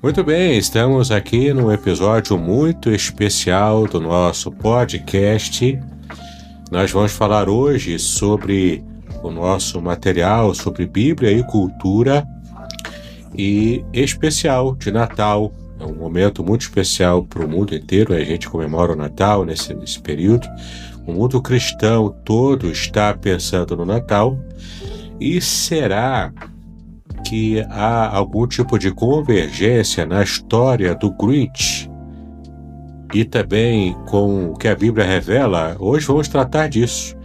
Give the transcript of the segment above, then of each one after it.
Muito bem, estamos aqui num episódio muito especial do nosso podcast. Nós vamos falar hoje sobre o nosso material sobre Bíblia e cultura e especial de Natal. É um momento muito especial para o mundo inteiro, a gente comemora o Natal nesse período. O mundo cristão todo está pensando no Natal. E será que há algum tipo de convergência na história do Grinch e também com o que a Bíblia revela? Hoje vamos tratar disso.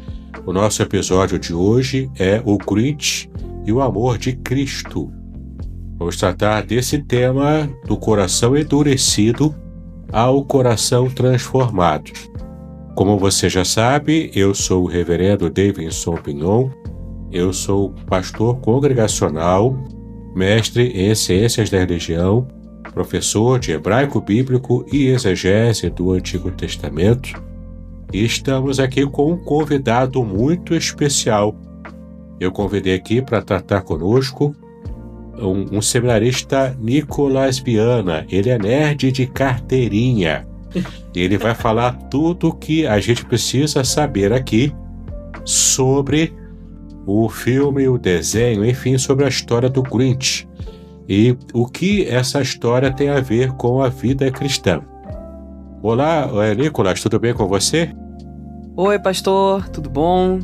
O nosso episódio de hoje é o Grinch e o amor de Cristo. Vamos tratar desse tema do coração endurecido ao coração transformado. Como você já sabe, eu sou o reverendo Davidson Pignon. Eu sou pastor congregacional, mestre em ciências da religião, professor de hebraico bíblico e exegese do Antigo Testamento. E estamos aqui com um convidado muito especial. Eu convidei aqui para tratar conosco um seminarista, Nicolas Viana. Ele é nerd de carteirinha. Ele vai falar tudo o que a gente precisa saber aqui sobre o filme, o desenho, enfim, sobre a história do Grinch e o que essa história tem a ver com a vida cristã. Olá, Nicolas, tudo bem com você? Oi, pastor, tudo bom?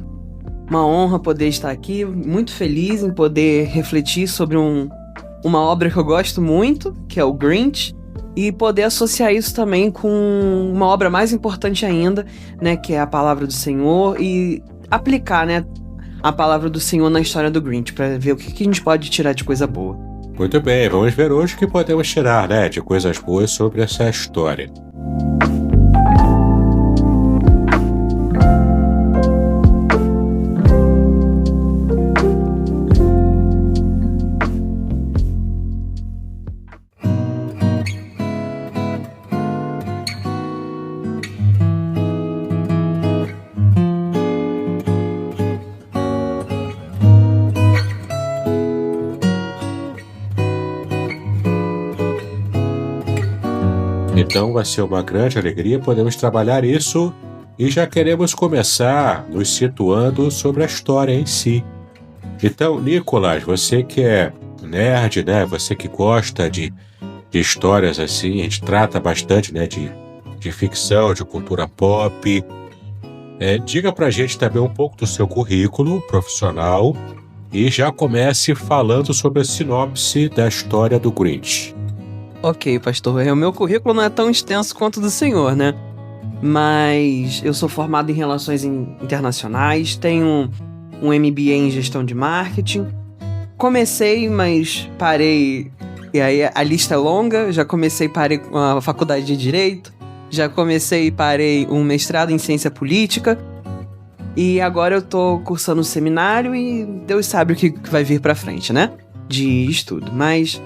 Uma honra poder estar aqui, muito feliz em poder refletir sobre uma obra que eu gosto muito, que é o Grinch, e poder associar isso também com uma obra mais importante ainda, né, que é a Palavra do Senhor, e aplicar, né, a Palavra do Senhor na história do Grinch, para ver o que a gente pode tirar de coisa boa. Muito bem, vamos ver hoje o que podemos tirar, né, de coisas boas sobre essa história. Então vai ser uma grande alegria, podemos trabalhar isso e já queremos começar nos situando sobre a história em si. Então, Nicolas, você que é nerd, né? Você que gosta de histórias assim, a gente trata bastante, né, de ficção, de cultura pop. Diga pra gente também um pouco do seu currículo profissional e já comece falando sobre a sinopse da história do Grinch. Ok, pastor, o meu currículo não é tão extenso quanto o do senhor, né? Mas eu sou formado em Relações Internacionais, tenho um MBA em Gestão de Marketing. Comecei, mas parei, e aí a lista é longa. Já comecei e parei com a Faculdade de Direito, já comecei e parei um mestrado em Ciência Política, e agora eu tô cursando um seminário e Deus sabe o que vai vir pra frente, né? De estudo, mas...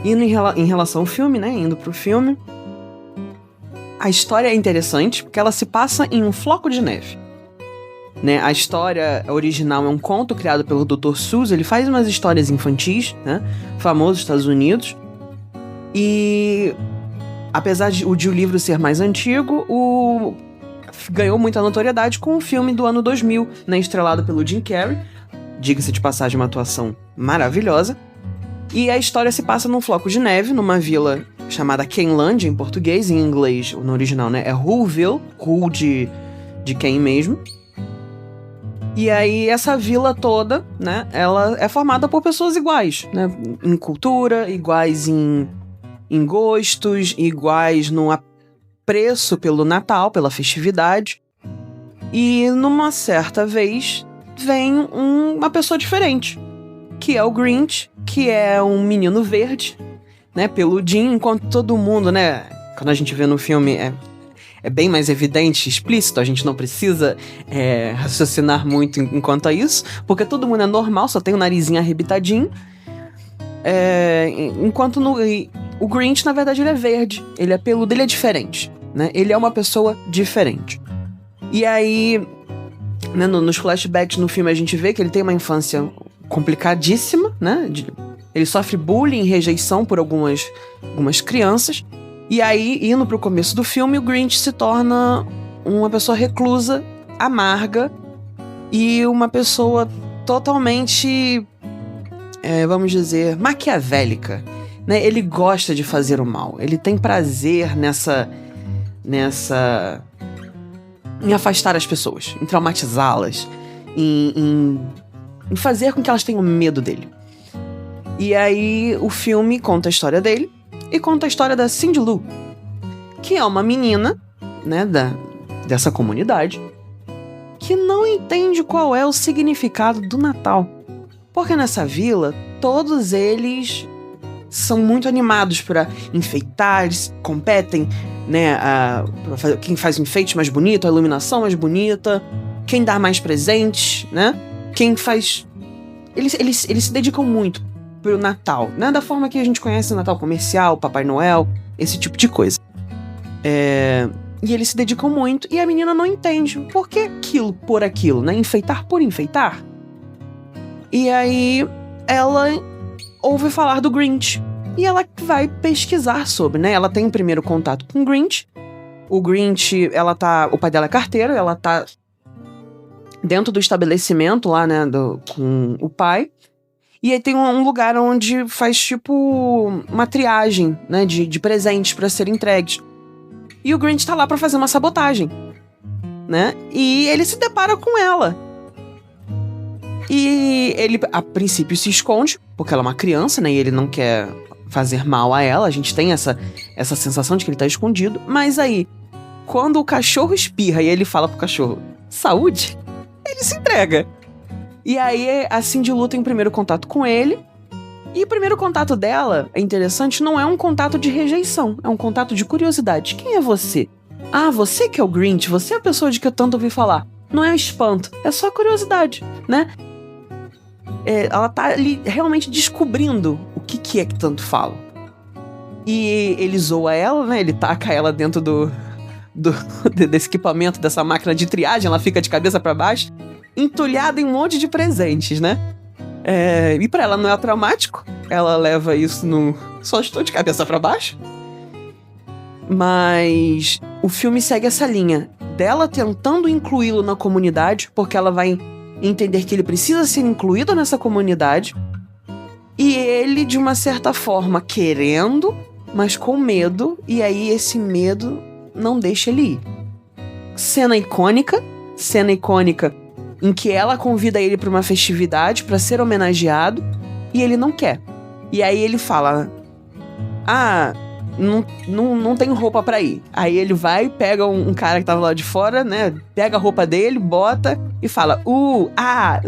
Indo em relação ao filme, né? Indo pro filme. A história é interessante porque ela se passa em um floco de neve. Né? A história original é um conto criado pelo Dr. Seuss. Ele faz umas histórias infantis, né? Famoso nos Estados Unidos. E apesar de o livro ser mais antigo, ganhou muita notoriedade com o filme do ano 2000, né? Estrelado pelo Jim Carrey. Diga-se de passagem, uma atuação maravilhosa. E a história se passa num floco de neve, numa vila chamada Kenland, em português, em inglês, no original, né, é Whoville, Who de Ken mesmo. E aí essa vila toda, né, ela é formada por pessoas iguais, né, em cultura, iguais em gostos, iguais no apreço pelo Natal, pela festividade. E numa certa vez vem uma pessoa diferente, que é o Grinch, que é um menino verde, né, peludinho, enquanto todo mundo, né, quando a gente vê no filme é bem mais evidente, explícito, a gente não precisa raciocinar muito enquanto a isso, porque todo mundo é normal, só tem o narizinho arrebitadinho, enquanto o Grinch, na verdade, ele é verde, ele é peludo, ele é diferente, né, ele é uma pessoa diferente. E aí, né, nos flashbacks no filme a gente vê que ele tem uma infância complicadíssima, né, Ele sofre bullying e rejeição por algumas crianças. E aí, indo pro começo do filme, o Grinch se torna uma pessoa reclusa, amarga e uma pessoa totalmente, vamos dizer, maquiavélica, né? Ele gosta de fazer o mal. Ele tem prazer em afastar as pessoas, em traumatizá-las, em fazer com que elas tenham medo dele. E aí o filme conta a história dele e conta a história da Cindy Lou, que é uma menina, né, dessa comunidade, que não entende qual é o significado do Natal. Porque nessa vila, todos eles são muito animados para enfeitar, eles competem, né, quem faz o enfeite mais bonito, a iluminação mais bonita, quem dá mais presentes, né, quem faz... Eles se dedicam muito pro Natal, né, da forma que a gente conhece o Natal comercial, Papai Noel, esse tipo de coisa. E eles se dedicam muito, e a menina não entende por que aquilo por aquilo, né, enfeitar por enfeitar. E aí ela ouve falar do Grinch. E ela vai pesquisar sobre, né? Ela tem um primeiro contato com o Grinch. O Grinch, o pai dela é carteiro, ela tá dentro do estabelecimento lá, né, com o pai. E aí tem um lugar onde faz tipo uma triagem, né, de presentes pra serem entregues. E o Grinch tá lá pra fazer uma sabotagem, né? E ele se depara com ela. E ele, a princípio, se esconde, porque ela é uma criança, né? E ele não quer fazer mal a ela. A gente tem essa sensação de que ele tá escondido. Mas aí, quando o cachorro espirra e ele fala pro cachorro, saúde, ele se entrega. E aí, a Cindy Lou tem o primeiro contato com ele. E o primeiro contato dela, é interessante, não é um contato de rejeição. É um contato de curiosidade. Quem é você? Ah, você que é o Grinch. Você é a pessoa de que eu tanto ouvi falar. Não é espanto, é só curiosidade, né? Ela tá ali realmente descobrindo o que é que tanto falam. E ele zoa ela, né? Ele taca ela dentro desse equipamento, dessa máquina de triagem. Ela fica de cabeça pra baixo, entulhada em um monte de presentes, né? E pra ela não é traumático. Ela leva isso no... Só estou de cabeça pra baixo. Mas o filme segue essa linha dela tentando incluí-lo na comunidade, porque ela vai entender que ele precisa ser incluído nessa comunidade, e ele, de uma certa forma, querendo, mas com medo, e aí esse medo não deixa ele ir. Cena icônica em que ela convida ele para uma festividade para ser homenageado, e ele não quer. E aí ele fala, não tenho roupa pra ir. Aí ele vai, pega um cara que tava lá de fora, né? Pega a roupa dele, bota e fala,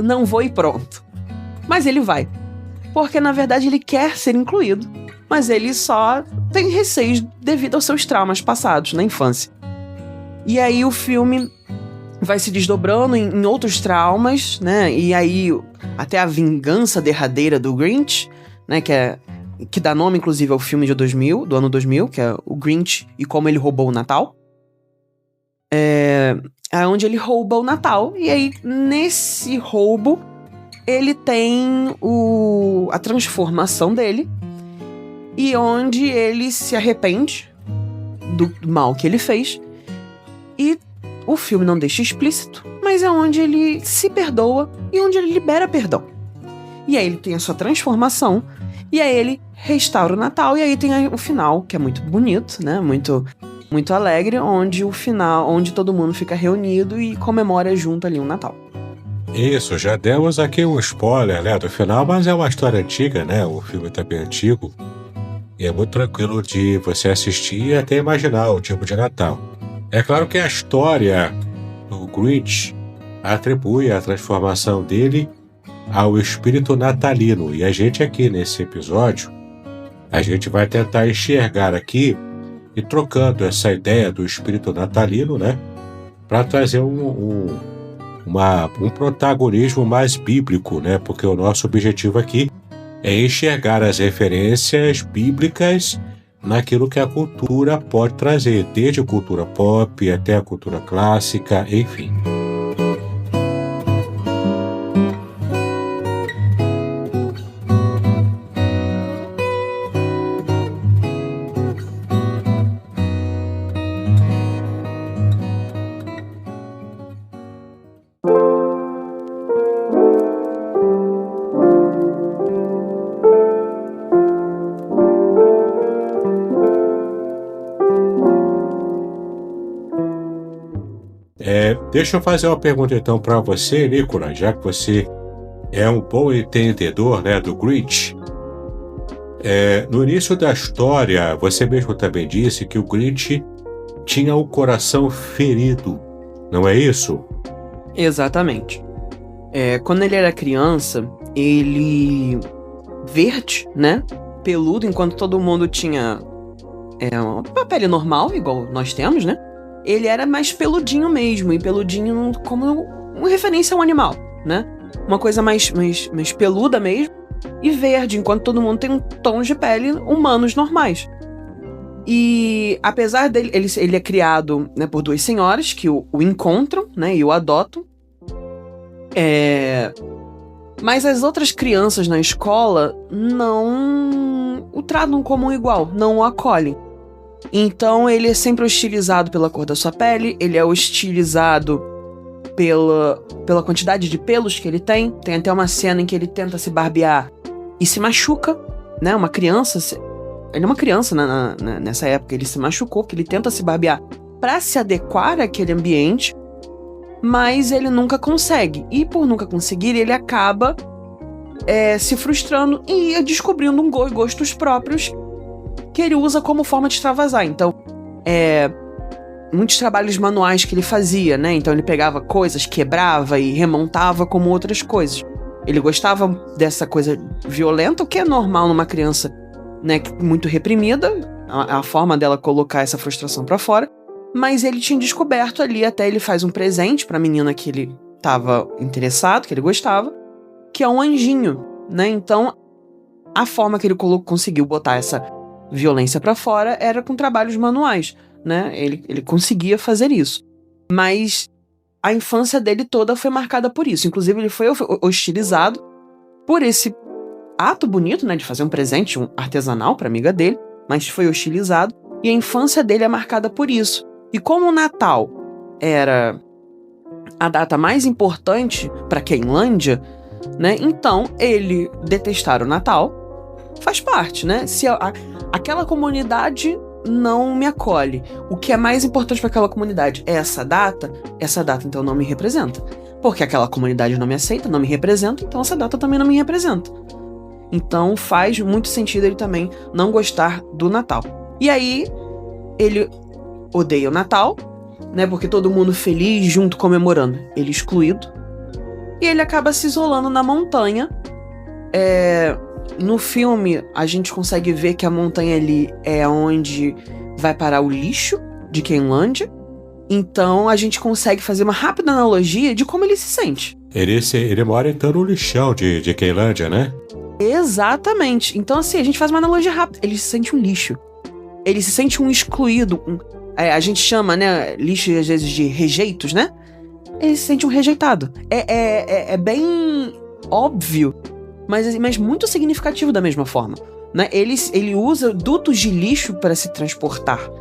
não vou e pronto. Mas ele vai. Porque, na verdade, ele quer ser incluído. Mas ele só tem receios devido aos seus traumas passados na infância. E aí o filme vai se desdobrando em outros traumas, né? E aí até a vingança derradeira do Grinch, né? Que dá nome, inclusive, ao filme do ano 2000, que é o Grinch e como ele roubou o Natal. É onde ele rouba o Natal. E aí, nesse roubo, ele tem a transformação dele. E onde ele se arrepende do mal que ele fez. E o filme não deixa explícito, mas é onde ele se perdoa e onde ele libera perdão. E aí ele tem a sua transformação. E aí ele restaura o Natal, e aí tem o final, que é muito bonito, né? Muito, muito alegre, onde todo mundo fica reunido e comemora junto ali o Natal. Isso, já demos aqui um spoiler, né, do final, mas é uma história antiga, né? O filme tá bem antigo. E é muito tranquilo de você assistir e até imaginar o tipo de Natal. É claro que a história do Grinch atribui a transformação dele ao espírito natalino. E a gente aqui nesse episódio, a gente vai tentar enxergar aqui e trocando essa ideia do espírito natalino, né, para trazer um protagonismo mais bíblico, né, porque o nosso objetivo aqui é enxergar as referências bíblicas naquilo que a cultura pode trazer, desde a cultura pop até a cultura clássica, enfim. Deixa eu fazer uma pergunta então para você, Nicolas, já que você é um bom entendedor, né, do Grinch. No início da história, você mesmo também disse que o Grinch tinha o coração ferido, não é isso? Exatamente. Quando ele era criança, ele verde, né? Peludo, enquanto todo mundo tinha uma pele normal, igual nós temos, né? Ele era mais peludinho mesmo, e peludinho como uma referência a um animal, né? Uma coisa mais peluda mesmo, e verde, enquanto todo mundo tem um tom de pele humanos normais. E apesar dele, ele é criado, né, por duas senhoras que o encontram, né, e o adotam. Mas as outras crianças na escola não o tratam como um igual, não o acolhem. Então ele é sempre hostilizado pela cor da sua pele, ele é hostilizado pela quantidade de pelos que ele tem. Tem até uma cena em que ele tenta se barbear e se machuca, né? Uma criança... Ele é uma criança nessa época, ele se machucou, porque ele tenta se barbear para se adequar àquele ambiente, mas ele nunca consegue. E por nunca conseguir, ele acaba se frustrando e descobrindo gostos próprios que ele usa como forma de extravasar. Então, muitos trabalhos manuais que ele fazia, né? Então ele pegava coisas, quebrava e remontava como outras coisas. Ele gostava dessa coisa violenta, o que é normal numa criança, né, muito reprimida, a forma dela colocar essa frustração pra fora. Mas ele tinha descoberto ali, até ele faz um presente pra menina que ele tava interessado, que ele gostava, que é um anjinho, né? Então, a forma que ele conseguiu botar essa violência pra fora era com trabalhos manuais, né? Ele conseguia fazer isso. Mas a infância dele toda foi marcada por isso. Inclusive, ele foi hostilizado por esse ato bonito, né, de fazer um presente artesanal pra amiga dele, mas foi hostilizado, e a infância dele é marcada por isso. E como o Natal era a data mais importante pra Quenlândia, né, então ele detestar o Natal faz parte, né? Se aquela comunidade não me acolhe, o que é mais importante para aquela comunidade é essa data então não me representa. Porque aquela comunidade não me aceita, não me representa, então essa data também não me representa. Então faz muito sentido ele também não gostar do Natal. E aí, ele odeia o Natal, né? Porque todo mundo feliz, junto, comemorando. Ele excluído. E ele acaba se isolando na montanha. No filme, a gente consegue ver que a montanha ali é onde vai parar o lixo de Quenlândia. Então a gente consegue fazer uma rápida analogia de como ele se sente. Ele mora então no lixão de Quenlândia, né? Exatamente. Então, assim, a gente faz uma analogia rápida. Ele se sente um lixo. Ele se sente um excluído. A gente chama, né, lixo às vezes de rejeitos, né? Ele se sente um rejeitado. É bem óbvio, mas muito significativo da mesma forma, né? Ele usa dutos de lixo para se transportar,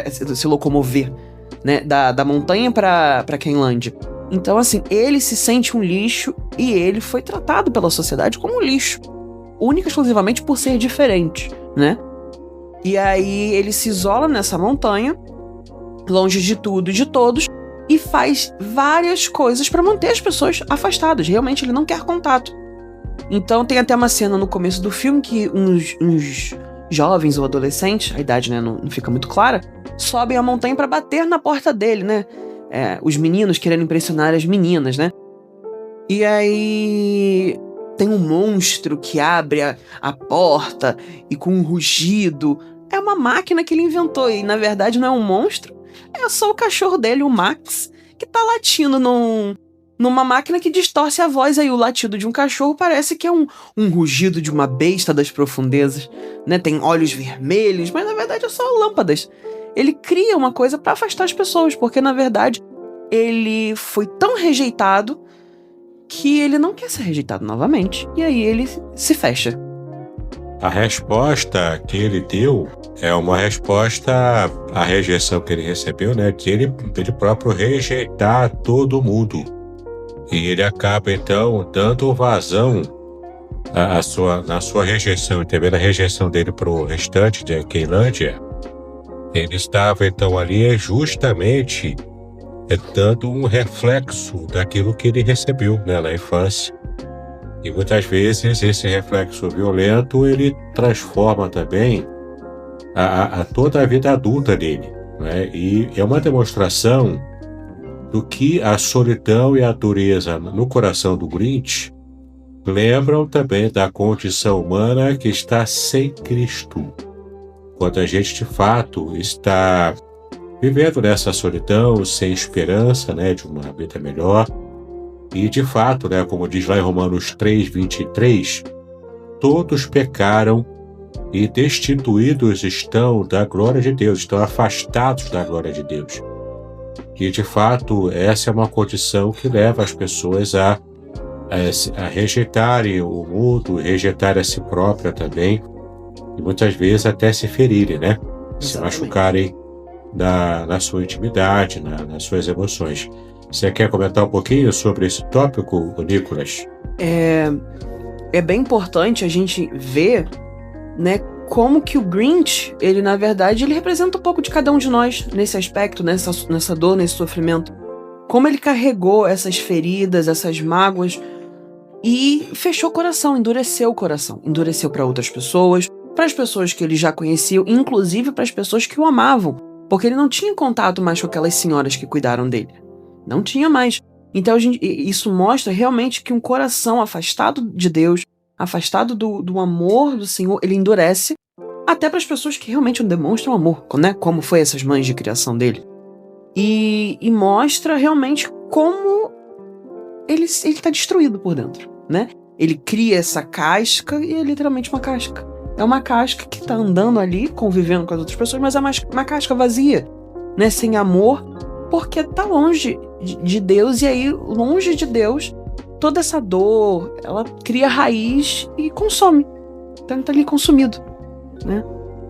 se locomover, né? Da montanha para Quenlândia. Então, assim, ele se sente um lixo e ele foi tratado pela sociedade como um lixo. Única e exclusivamente por ser diferente, né? E aí ele se isola nessa montanha, longe de tudo e de todos, e faz várias coisas para manter as pessoas afastadas. Realmente ele não quer contato. Então tem até uma cena no começo do filme que uns jovens ou adolescentes, a idade, né, não fica muito clara, sobem a montanha para bater na porta dele, né? Os meninos querendo impressionar as meninas, né? E aí tem um monstro que abre a porta e com um rugido. É uma máquina que ele inventou e, na verdade, não é um monstro. É só o cachorro dele, o Max, que tá latindo numa máquina que distorce a voz. Aí o latido de um cachorro parece que é um rugido de uma besta das profundezas, né? Tem olhos vermelhos, mas, na verdade, é só lâmpadas. Ele cria uma coisa pra afastar as pessoas, porque, na verdade, ele foi tão rejeitado que ele não quer ser rejeitado novamente. E aí ele se fecha. A resposta que ele deu é uma resposta à rejeição que ele recebeu, né? De ele próprio rejeitar todo mundo. E ele acaba, então, dando vazão na sua rejeição, e também na rejeição dele pro restante de Quenlândia. Ele estava, então, ali justamente dando um reflexo daquilo que ele recebeu, né, na infância. E muitas vezes esse reflexo violento ele transforma também toda a vida adulta dele, né? E é uma demonstração do que a solidão e a dureza no coração do Grinch lembram também da condição humana que está sem Cristo. Quando a gente de fato está vivendo nessa solidão, sem esperança, né, de uma vida melhor. E de fato, né, como diz lá em Romanos 3:23, todos pecaram e destituídos estão da glória de Deus, estão afastados da glória de Deus. E de fato, essa é uma condição que leva as pessoas a rejeitarem o mundo, rejeitarem a si própria também, e muitas vezes até se ferirem, né? Se machucarem na sua intimidade, nas suas emoções. Você quer comentar um pouquinho sobre esse tópico, Nicolas? É bem importante a gente ver, né, como que o Grinch, ele na verdade, ele representa um pouco de cada um de nós nesse aspecto, nessa dor, nesse sofrimento. Como ele carregou essas feridas, essas mágoas e fechou o coração, endureceu o coração. Endureceu para outras pessoas, para as pessoas que ele já conhecia, inclusive para as pessoas que o amavam, porque ele não tinha contato mais com aquelas senhoras que cuidaram dele. Não tinha mais. Então isso mostra realmente que um coração afastado de Deus, afastado do amor do Senhor, ele endurece até para as pessoas que realmente não demonstram amor, né? Como foi essas mães de criação dele. E mostra realmente como ele está destruído por dentro, né? Ele cria essa casca e é literalmente uma casca. É uma casca que está andando ali, convivendo com as outras pessoas, mas é uma casca vazia, né? Sem amor, porque está longe de Deus, e aí, longe de Deus, toda essa dor, ela cria raiz e consome. Então está ali consumido, né?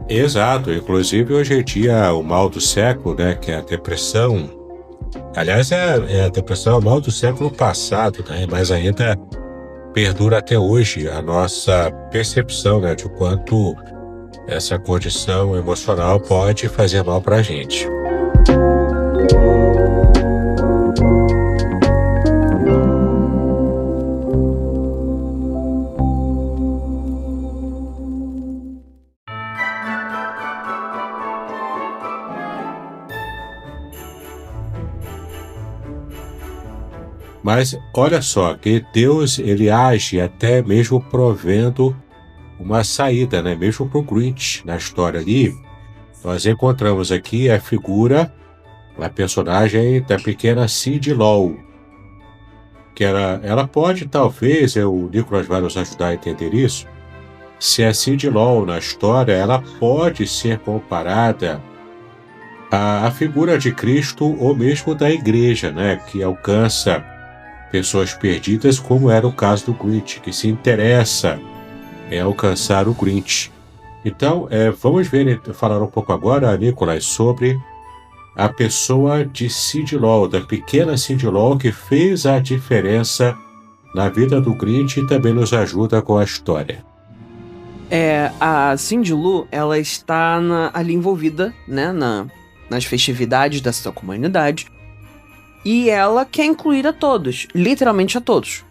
Exato. Inclusive, hoje em dia, o mal do século, né, que é a depressão. Aliás, a depressão é o mal do século passado, né? Mas ainda perdura até hoje a nossa percepção, né, de quanto essa condição emocional pode fazer mal para a gente. Mas olha só, que Deus ele age até mesmo provendo uma saída, né? Mesmo para o Grinch na história ali. Nós encontramos aqui a figura, a personagem da pequena Cindy Lou, que ela pode, talvez, o Nicolas vai nos ajudar a entender isso, se a Cindy Lou na história, ela pode ser comparada à figura de Cristo ou mesmo da igreja, né? Que alcança pessoas perdidas, como era o caso do Grinch, que se interessa em alcançar o Grinch. Então, vamos falar um pouco agora, Nicolas, sobre a pessoa de Cindy Lou, da pequena Cindy Lou, que fez a diferença na vida do Grinch e também nos ajuda com a história. A Cindy Lou, ela está ali envolvida, né, nas festividades da sua comunidade, e ela quer incluir a todos, literalmente a todos,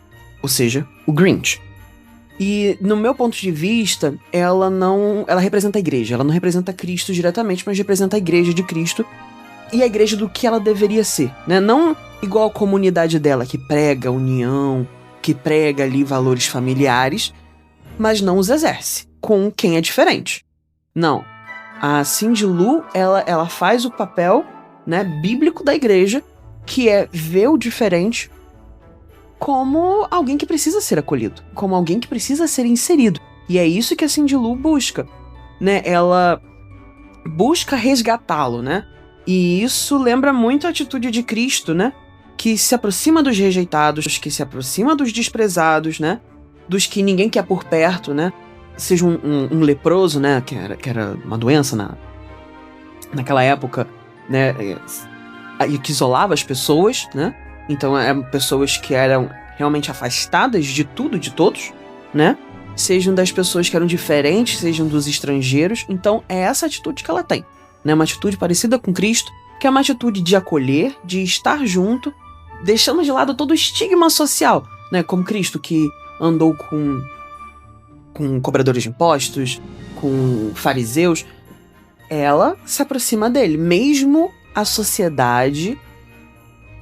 ou seja, o Grinch. E no meu ponto de vista, ela representa a igreja, ela não representa Cristo diretamente, mas representa a igreja de Cristo e a igreja do que ela deveria ser, né? Não igual a comunidade dela, que prega união, que prega ali valores familiares, mas não os exerce com quem é diferente. Não. A Cindy Lou, ela faz o papel, né, bíblico da igreja, que é ver o diferente como alguém que precisa ser acolhido, como alguém que precisa ser inserido. E é isso que a Cindy Lou busca, né? Ela busca resgatá-lo, né? E isso lembra muito a atitude de Cristo, né? Que se aproxima dos rejeitados, que se aproxima dos desprezados, né? Dos que ninguém quer por perto, né? Seja um leproso, né? Que era uma doença naquela época, né? E que isolava as pessoas, né? Então eram pessoas que eram realmente afastadas de tudo, de todos, né? Sejam das pessoas que eram diferentes, sejam dos estrangeiros. Então é essa atitude que ela tem, né? Uma atitude parecida com Cristo, que é uma atitude de acolher, de estar junto, deixando de lado todo o estigma social, né? Como Cristo, que andou com cobradores de impostos, com fariseus. Ela se aproxima dele, mesmo a sociedade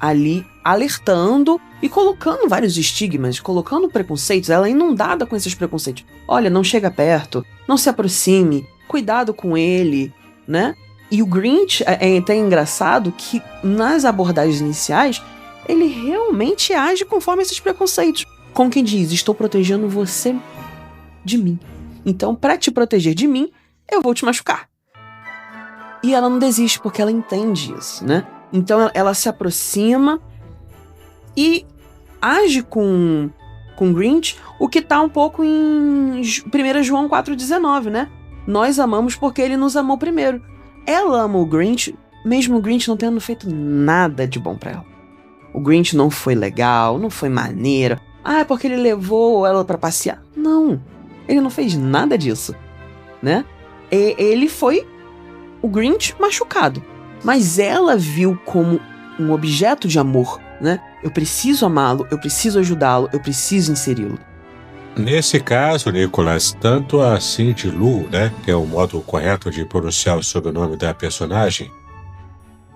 ali alertando e colocando vários estigmas, colocando preconceitos, ela é inundada com esses preconceitos. Olha, não chega perto, não se aproxime, cuidado com ele, né? E o Grinch é até engraçado que nas abordagens iniciais ele realmente age conforme esses preconceitos. Como quem diz, estou protegendo você de mim. Então, para te proteger de mim, eu vou te machucar. E ela não desiste, porque ela entende isso, né? Então, ela se aproxima e age com Grinch, o que tá um pouco em 1 João 4,19, né? Nós amamos porque ele nos amou primeiro. Ela ama o Grinch, mesmo o Grinch não tendo feito nada de bom pra ela. O Grinch não foi legal, não foi maneiro. Ah, é porque ele levou ela pra passear. Não, ele não fez nada disso, né? Ele foi o Grinch machucado. Mas ela viu como um objeto de amor, né? Eu preciso amá-lo, eu preciso ajudá-lo, eu preciso inseri-lo. Nesse caso, Nicolas, tanto a Cindy Lou, né, que é o modo correto de pronunciar o sobrenome da personagem,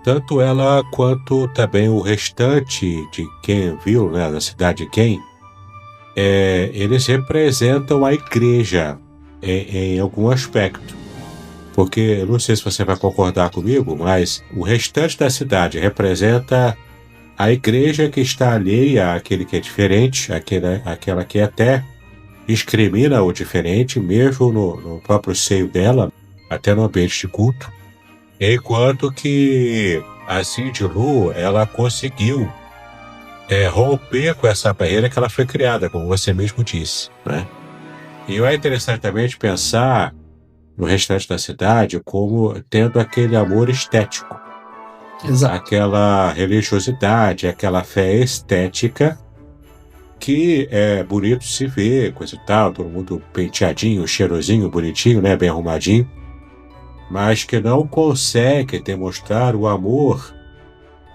tanto ela quanto também o restante de Kenville, né, da cidade de Ken, eles representam a igreja em algum aspecto. Porque, eu não sei se você vai concordar comigo, mas o restante da cidade representa a igreja que está alheia àquele que é diferente, aquela que até discrimina o diferente, mesmo no próprio seio dela, até no ambiente de culto. Enquanto que a Cindy Lou, ela conseguiu romper com essa barreira que ela foi criada, como você mesmo disse, né? E é interessante também de pensar no restante da cidade como tendo aquele amor estético. Exato. Aquela religiosidade, aquela fé estética que é bonito se ver, coisa e tal, todo mundo penteadinho, cheirosinho, bonitinho, né, bem arrumadinho, mas que não consegue demonstrar o amor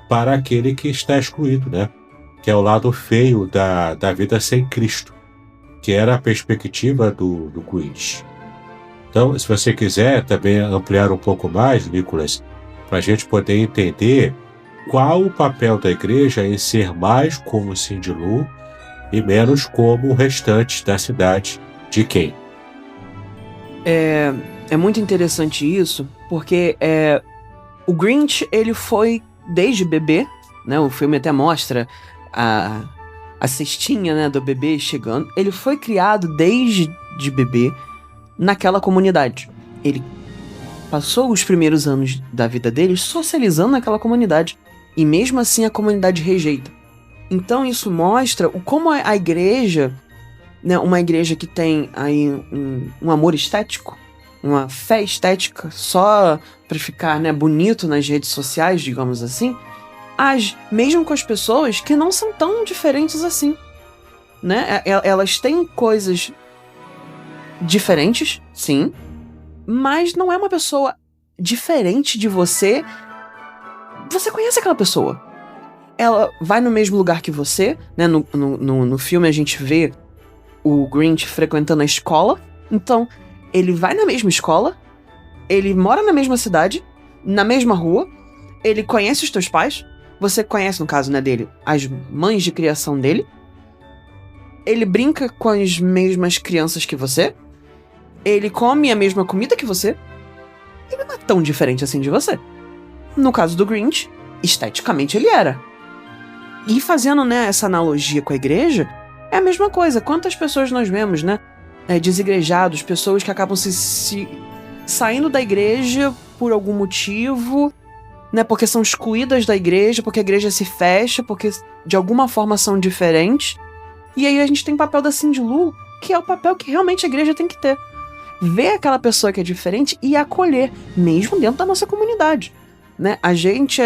para aquele que está excluído, né? Que é o lado feio da vida sem Cristo, que era a perspectiva do Grinch. Então, se você quiser também ampliar um pouco mais, Nicolas, para a gente poder entender qual o papel da igreja em ser mais como Cindy Lou e menos como o restante da cidade de Ken. É muito interessante isso, porque o Grinch, ele foi desde bebê, né? O filme até mostra a cestinha, né, do bebê chegando. Ele foi criado desde de bebê naquela comunidade. Ele passou os primeiros anos da vida dele socializando naquela comunidade. E mesmo assim a comunidade rejeita. Então isso mostra como a igreja, né, uma igreja que tem aí um amor estético, uma fé estética só para ficar, né, bonito nas redes sociais, digamos assim, age mesmo com as pessoas que não são tão diferentes assim, né? Elas têm coisas diferentes, sim, mas não é uma pessoa diferente de você. Você conhece aquela pessoa. Ela vai no mesmo lugar que você, né? No filme a gente vê o Grinch frequentando a escola. Então, ele vai na mesma escola, ele mora na mesma cidade, na mesma rua, ele conhece os teus pais, você conhece, no caso, né, dele, as mães de criação dele, ele brinca com as mesmas crianças que você, ele come a mesma comida que você, ele não é tão diferente assim de você. No caso do Grinch, esteticamente ele era. E fazendo, né, essa analogia com a igreja, é a mesma coisa. Quantas pessoas nós vemos, né, desigrejados, pessoas que acabam se saindo da igreja por algum motivo, né, porque são excluídas da igreja, porque a igreja se fecha, porque de alguma forma são diferentes. E aí a gente tem o papel da Cindy Lou, que é o papel que realmente a igreja tem que ter. Ver aquela pessoa que é diferente e acolher, mesmo dentro da nossa comunidade, né? A gente,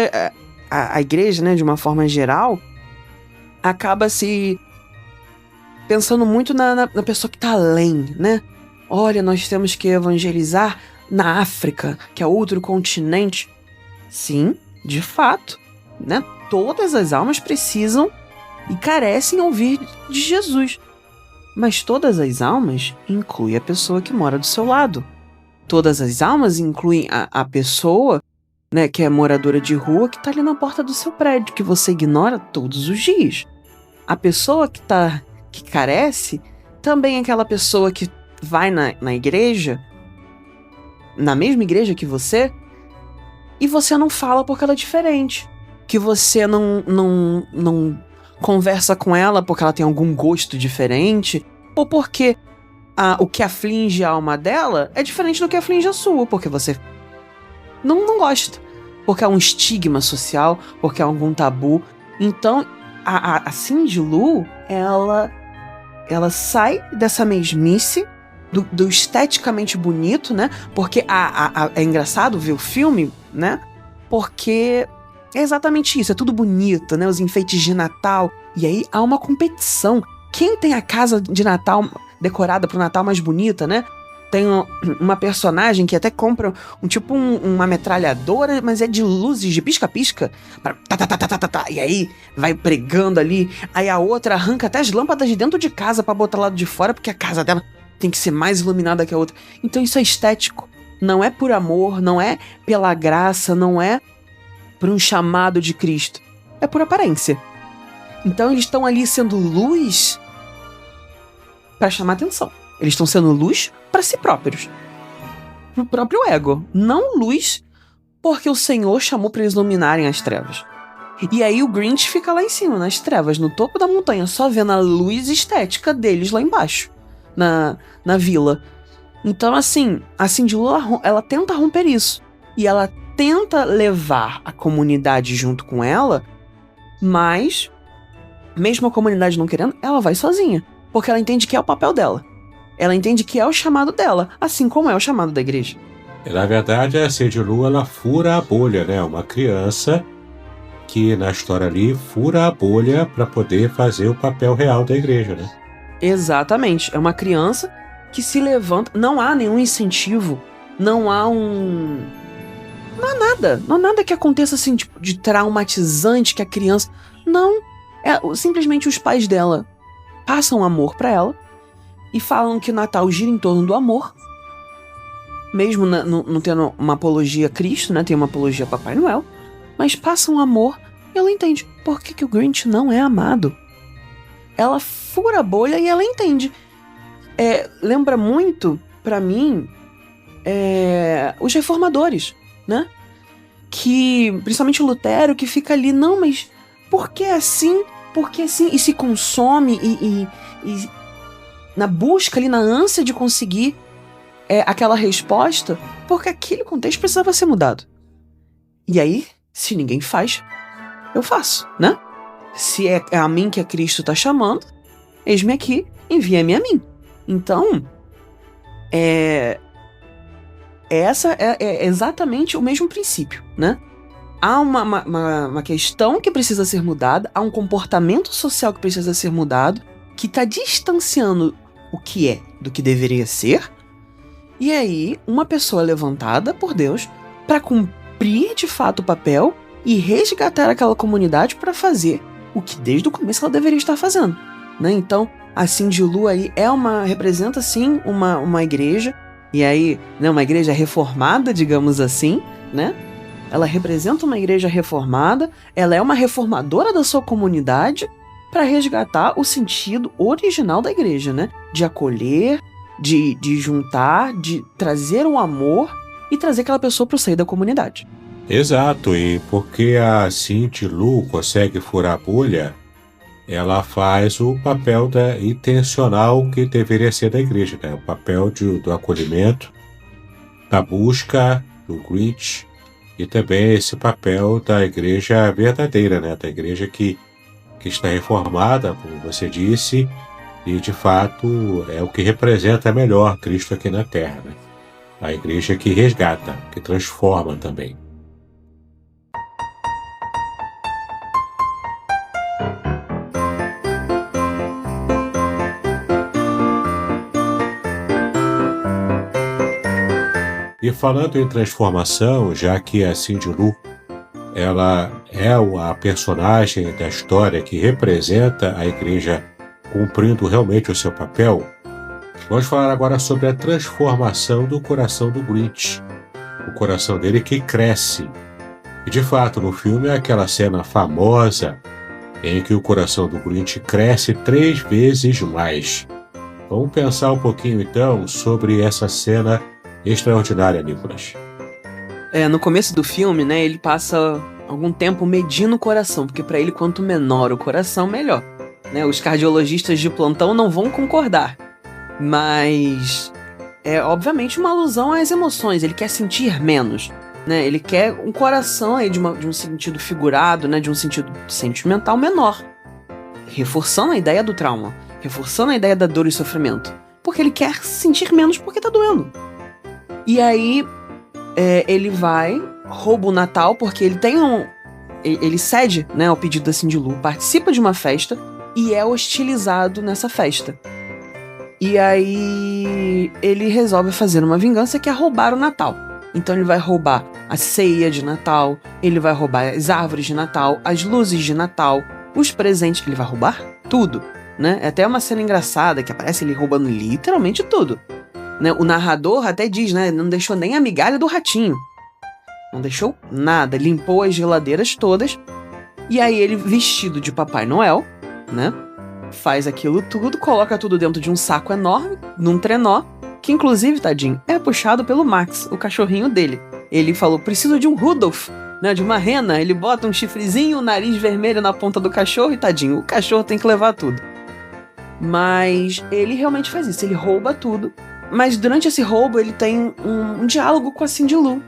a igreja, né, de uma forma geral, acaba se pensando muito na pessoa que está além, né? Olha, nós temos que evangelizar na África, que é outro continente. Sim, de fato, né? Todas as almas precisam e carecem ouvir de Jesus. Mas todas as almas incluem a pessoa que mora do seu lado. Todas as almas incluem a pessoa, né, que é moradora de rua, que está ali na porta do seu prédio, que você ignora todos os dias. A pessoa que carece também é aquela pessoa que vai na igreja, na mesma igreja que você, e você não fala porque ela é diferente. Que você não conversa com ela porque ela tem algum gosto diferente, ou porque o que aflige a alma dela é diferente do que aflige a sua, porque você não gosta. Porque é um estigma social, porque é algum tabu. Então, a Cindy Lou, ela sai dessa mesmice do esteticamente bonito, né? Porque é engraçado ver o filme, né? Porque é exatamente isso, é tudo bonito, né? Os enfeites de Natal. E aí há uma competição. Quem tem a casa de Natal decorada pro Natal mais bonita, né? Tem uma personagem que até compra uma metralhadora, mas é de luzes de pisca-pisca. E aí vai pregando ali. Aí a outra arranca até as lâmpadas de dentro de casa pra botar lá de fora, porque a casa dela tem que ser mais iluminada que a outra. Então isso é estético. Não é por amor, não é pela graça, não é por um chamado de Cristo. É por aparência. Então eles estão ali sendo luz para chamar atenção. Eles estão sendo luz para si próprios. Pro próprio ego. Não luz porque o Senhor chamou para eles iluminarem as trevas. E aí o Grinch fica lá em cima, nas trevas, no topo da montanha, só vendo a luz estética deles lá embaixo, na vila. Então, assim, a Cindy Lou, ela tenta romper isso. E ela tenta levar a comunidade junto com ela, mas, mesmo a comunidade não querendo, ela vai sozinha. Porque ela entende que é o papel dela. Ela entende que é o chamado dela, assim como é o chamado da igreja. Na verdade, a Cindy Lou, ela fura a bolha, né? Uma criança que, na história ali, fura a bolha para poder fazer o papel real da igreja, né? Exatamente. É uma criança que se levanta. Não há nenhum incentivo. Não há nada. Não há nada que aconteça assim de traumatizante que a criança... Não. Simplesmente os pais dela passam amor para ela e falam que o Natal gira em torno do amor. Mesmo não tendo uma apologia a Cristo, né? Tem uma apologia a Papai Noel. Mas passam amor e ela entende por que o Grinch não é amado. Ela fura a bolha e ela entende. Lembra muito, pra mim, os reformadores, né? Que, principalmente o Lutero, que fica ali, não, mas por que assim? Por que assim? E se consome e na busca ali, na ânsia de conseguir aquela resposta, porque aquele contexto precisava ser mudado. E aí, se ninguém faz, eu faço, né? Se é a mim que a Cristo tá chamando, eis-me aqui, envia-me a mim. Então, essa é exatamente o mesmo princípio, né? Há uma questão que precisa ser mudada, há um comportamento social que precisa ser mudado, que está distanciando o que é do que deveria ser, e aí uma pessoa levantada por Deus para cumprir de fato o papel e resgatar aquela comunidade para fazer o que desde o começo ela deveria estar fazendo, né? Então, a Cindy Lou aí representa sim uma igreja, e aí, né, uma igreja reformada, digamos assim, né? Ela representa uma igreja reformada, ela é uma reformadora da sua comunidade para resgatar o sentido original da igreja, né? De acolher, de juntar, de trazer o amor e trazer aquela pessoa para o seio da comunidade. Exato, e porque a Cindy Lou consegue furar a bolha, ela faz o papel intencional que deveria ser da igreja, né? O papel do acolhimento, da busca do Grinch, e também esse papel da igreja verdadeira, né? Da igreja que está reformada, como você disse, e de fato é o que representa melhor Cristo aqui na Terra, né? A igreja que resgata, que transforma também. E falando em transformação, já que a Cindy Lou ela é a personagem da história que representa a igreja cumprindo realmente o seu papel. Vamos falar agora sobre a transformação do coração do Grinch. O coração dele que cresce. E de fato, no filme é aquela cena famosa em que o coração do Grinch cresce 3 vezes mais. Vamos pensar um pouquinho então sobre essa cena extraordinária, Nicolas. No começo do filme, né, ele passa algum tempo medindo o coração, porque para ele quanto menor o coração, melhor. Né? Os cardiologistas de plantão não vão concordar, mas é obviamente uma alusão às emoções, ele quer sentir menos. Né? Ele quer um coração aí de um sentido figurado, né? De um sentido sentimental menor, reforçando a ideia do trauma, reforçando a ideia da dor e sofrimento, porque ele quer sentir menos porque tá doendo. E aí ele vai, rouba o Natal, porque ele tem ele cede, né, ao pedido da Cindy Lou, participa de uma festa e é hostilizado nessa festa. E aí ele resolve fazer uma vingança que é roubar o Natal. Então ele vai roubar a ceia de Natal, ele vai roubar as árvores de Natal, as luzes de Natal, os presentes, ele vai roubar tudo, né? É até uma cena engraçada que aparece ele roubando literalmente tudo. Né? O narrador até diz, né? Não deixou nem a migalha do ratinho. Não deixou nada, limpou as geladeiras todas. E aí ele, vestido de Papai Noel, né? Faz aquilo tudo, coloca tudo dentro de um saco enorme, num trenó, que inclusive, tadinho, é puxado pelo Max, o cachorrinho dele. Ele falou, preciso de um Rudolph, né, de uma rena. Ele bota um chifrezinho, um nariz vermelho na ponta do cachorro e tadinho, o cachorro tem que levar tudo. Mas ele realmente faz isso, ele rouba tudo. Mas durante esse roubo ele tem um diálogo com a Cindy Lou,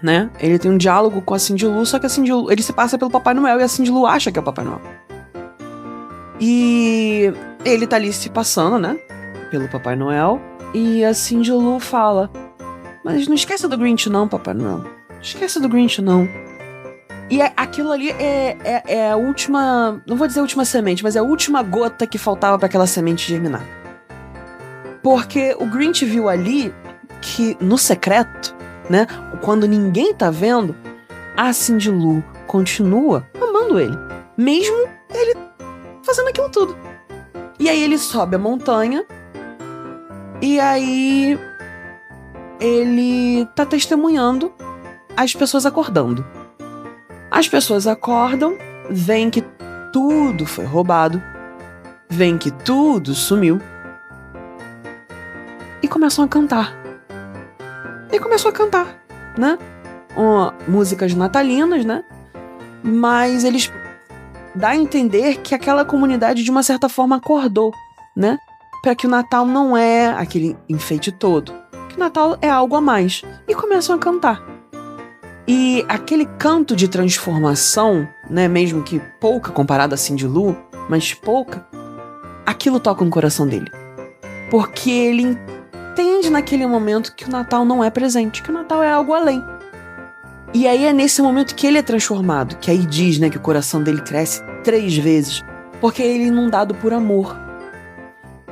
né? Ele tem um diálogo com a Cindy Lou, só que a Cindy Lou, ele se passa pelo Papai Noel e a Cindy Lou acha que é o Papai Noel. E ele tá ali se passando, né, pelo Papai Noel, e a Cindy Lou fala, mas não esqueça do Grinch não, Papai Noel. Não esqueça do Grinch não. E aquilo ali é a última, não vou dizer a última semente, mas é a última gota que faltava para aquela semente germinar. Porque o Grinch viu ali que, no secreto, né, quando ninguém tá vendo, a Cindy Lou continua amando ele, mesmo ele fazendo aquilo tudo. E aí ele sobe a montanha, e aí ele tá testemunhando as pessoas acordando. As pessoas acordam, veem que tudo foi roubado, veem que tudo sumiu, e começam a cantar. E começou a cantar, né? Músicas natalinas, né? Mas eles dá a entender que aquela comunidade de uma certa forma acordou, né? Para que o Natal não é aquele enfeite todo, que o Natal é algo a mais. E começam a cantar. E aquele canto de transformação, né, mesmo que pouca comparado a Cindy Lou, mas pouca, aquilo toca no coração dele. Porque ele entende naquele momento que o Natal não é presente, que o Natal é algo além. E aí é nesse momento que ele é transformado, que aí diz, né, que o coração dele cresce 3 vezes, porque ele é inundado por amor.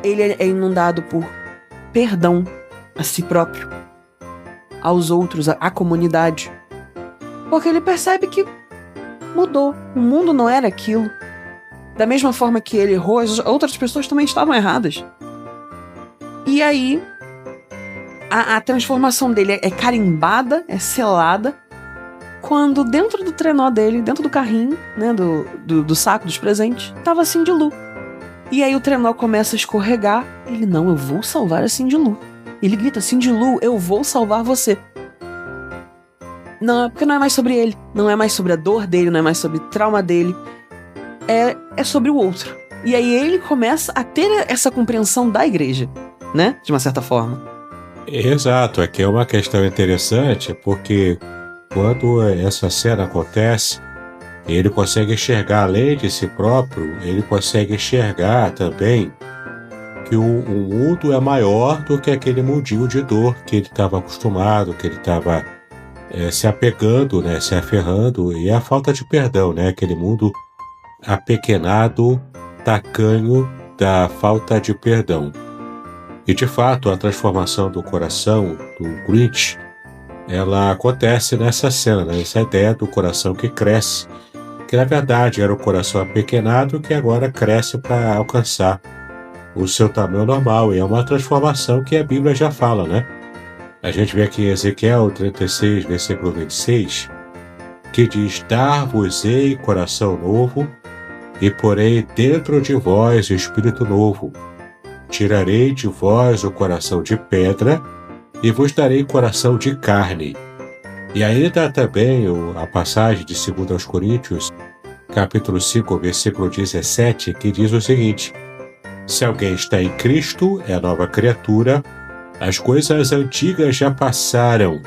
Ele é inundado por perdão a si próprio, aos outros, à comunidade. Porque ele percebe que mudou, o mundo não era aquilo. Da mesma forma que ele errou, as outras pessoas também estavam erradas. E aí, a transformação dele é carimbada, é selada, quando dentro do trenó dele, dentro do carrinho, né, do saco dos presentes, tava a Cindy Lou. E aí o trenó começa a escorregar. Ele, não, eu vou salvar a Cindy Lou. Ele grita, Cindy Lou, eu vou salvar você. Não, porque não é mais sobre ele. Não é mais sobre a dor dele, não é mais sobre o trauma dele. É sobre o outro. E aí ele começa a ter essa compreensão da igreja, né? De uma certa forma. Exato, aqui é uma questão interessante, porque quando essa cena acontece, ele consegue enxergar além de si próprio, ele consegue enxergar também que o mundo é maior do que aquele mundinho de dor que ele estava acostumado, que ele estava se apegando, né, se aferrando, e a falta de perdão, né, aquele mundo apequenado, tacanho da falta de perdão. E de fato, a transformação do coração do Grinch ela acontece nessa cena, né? Essa ideia do coração que cresce, que na verdade era o coração apequenado que agora cresce para alcançar o seu tamanho normal, e é uma transformação que a Bíblia já fala, né? A gente vê aqui em Ezequiel 36, versículo 26, que diz: Dar-vos-ei coração novo, e porei dentro de vós espírito novo. Tirarei de vós o coração de pedra, e vos darei coração de carne. E ainda também a passagem de 2 aos Coríntios, capítulo 5, versículo 17, que diz o seguinte: Se alguém está em Cristo, é nova criatura, as coisas antigas já passaram,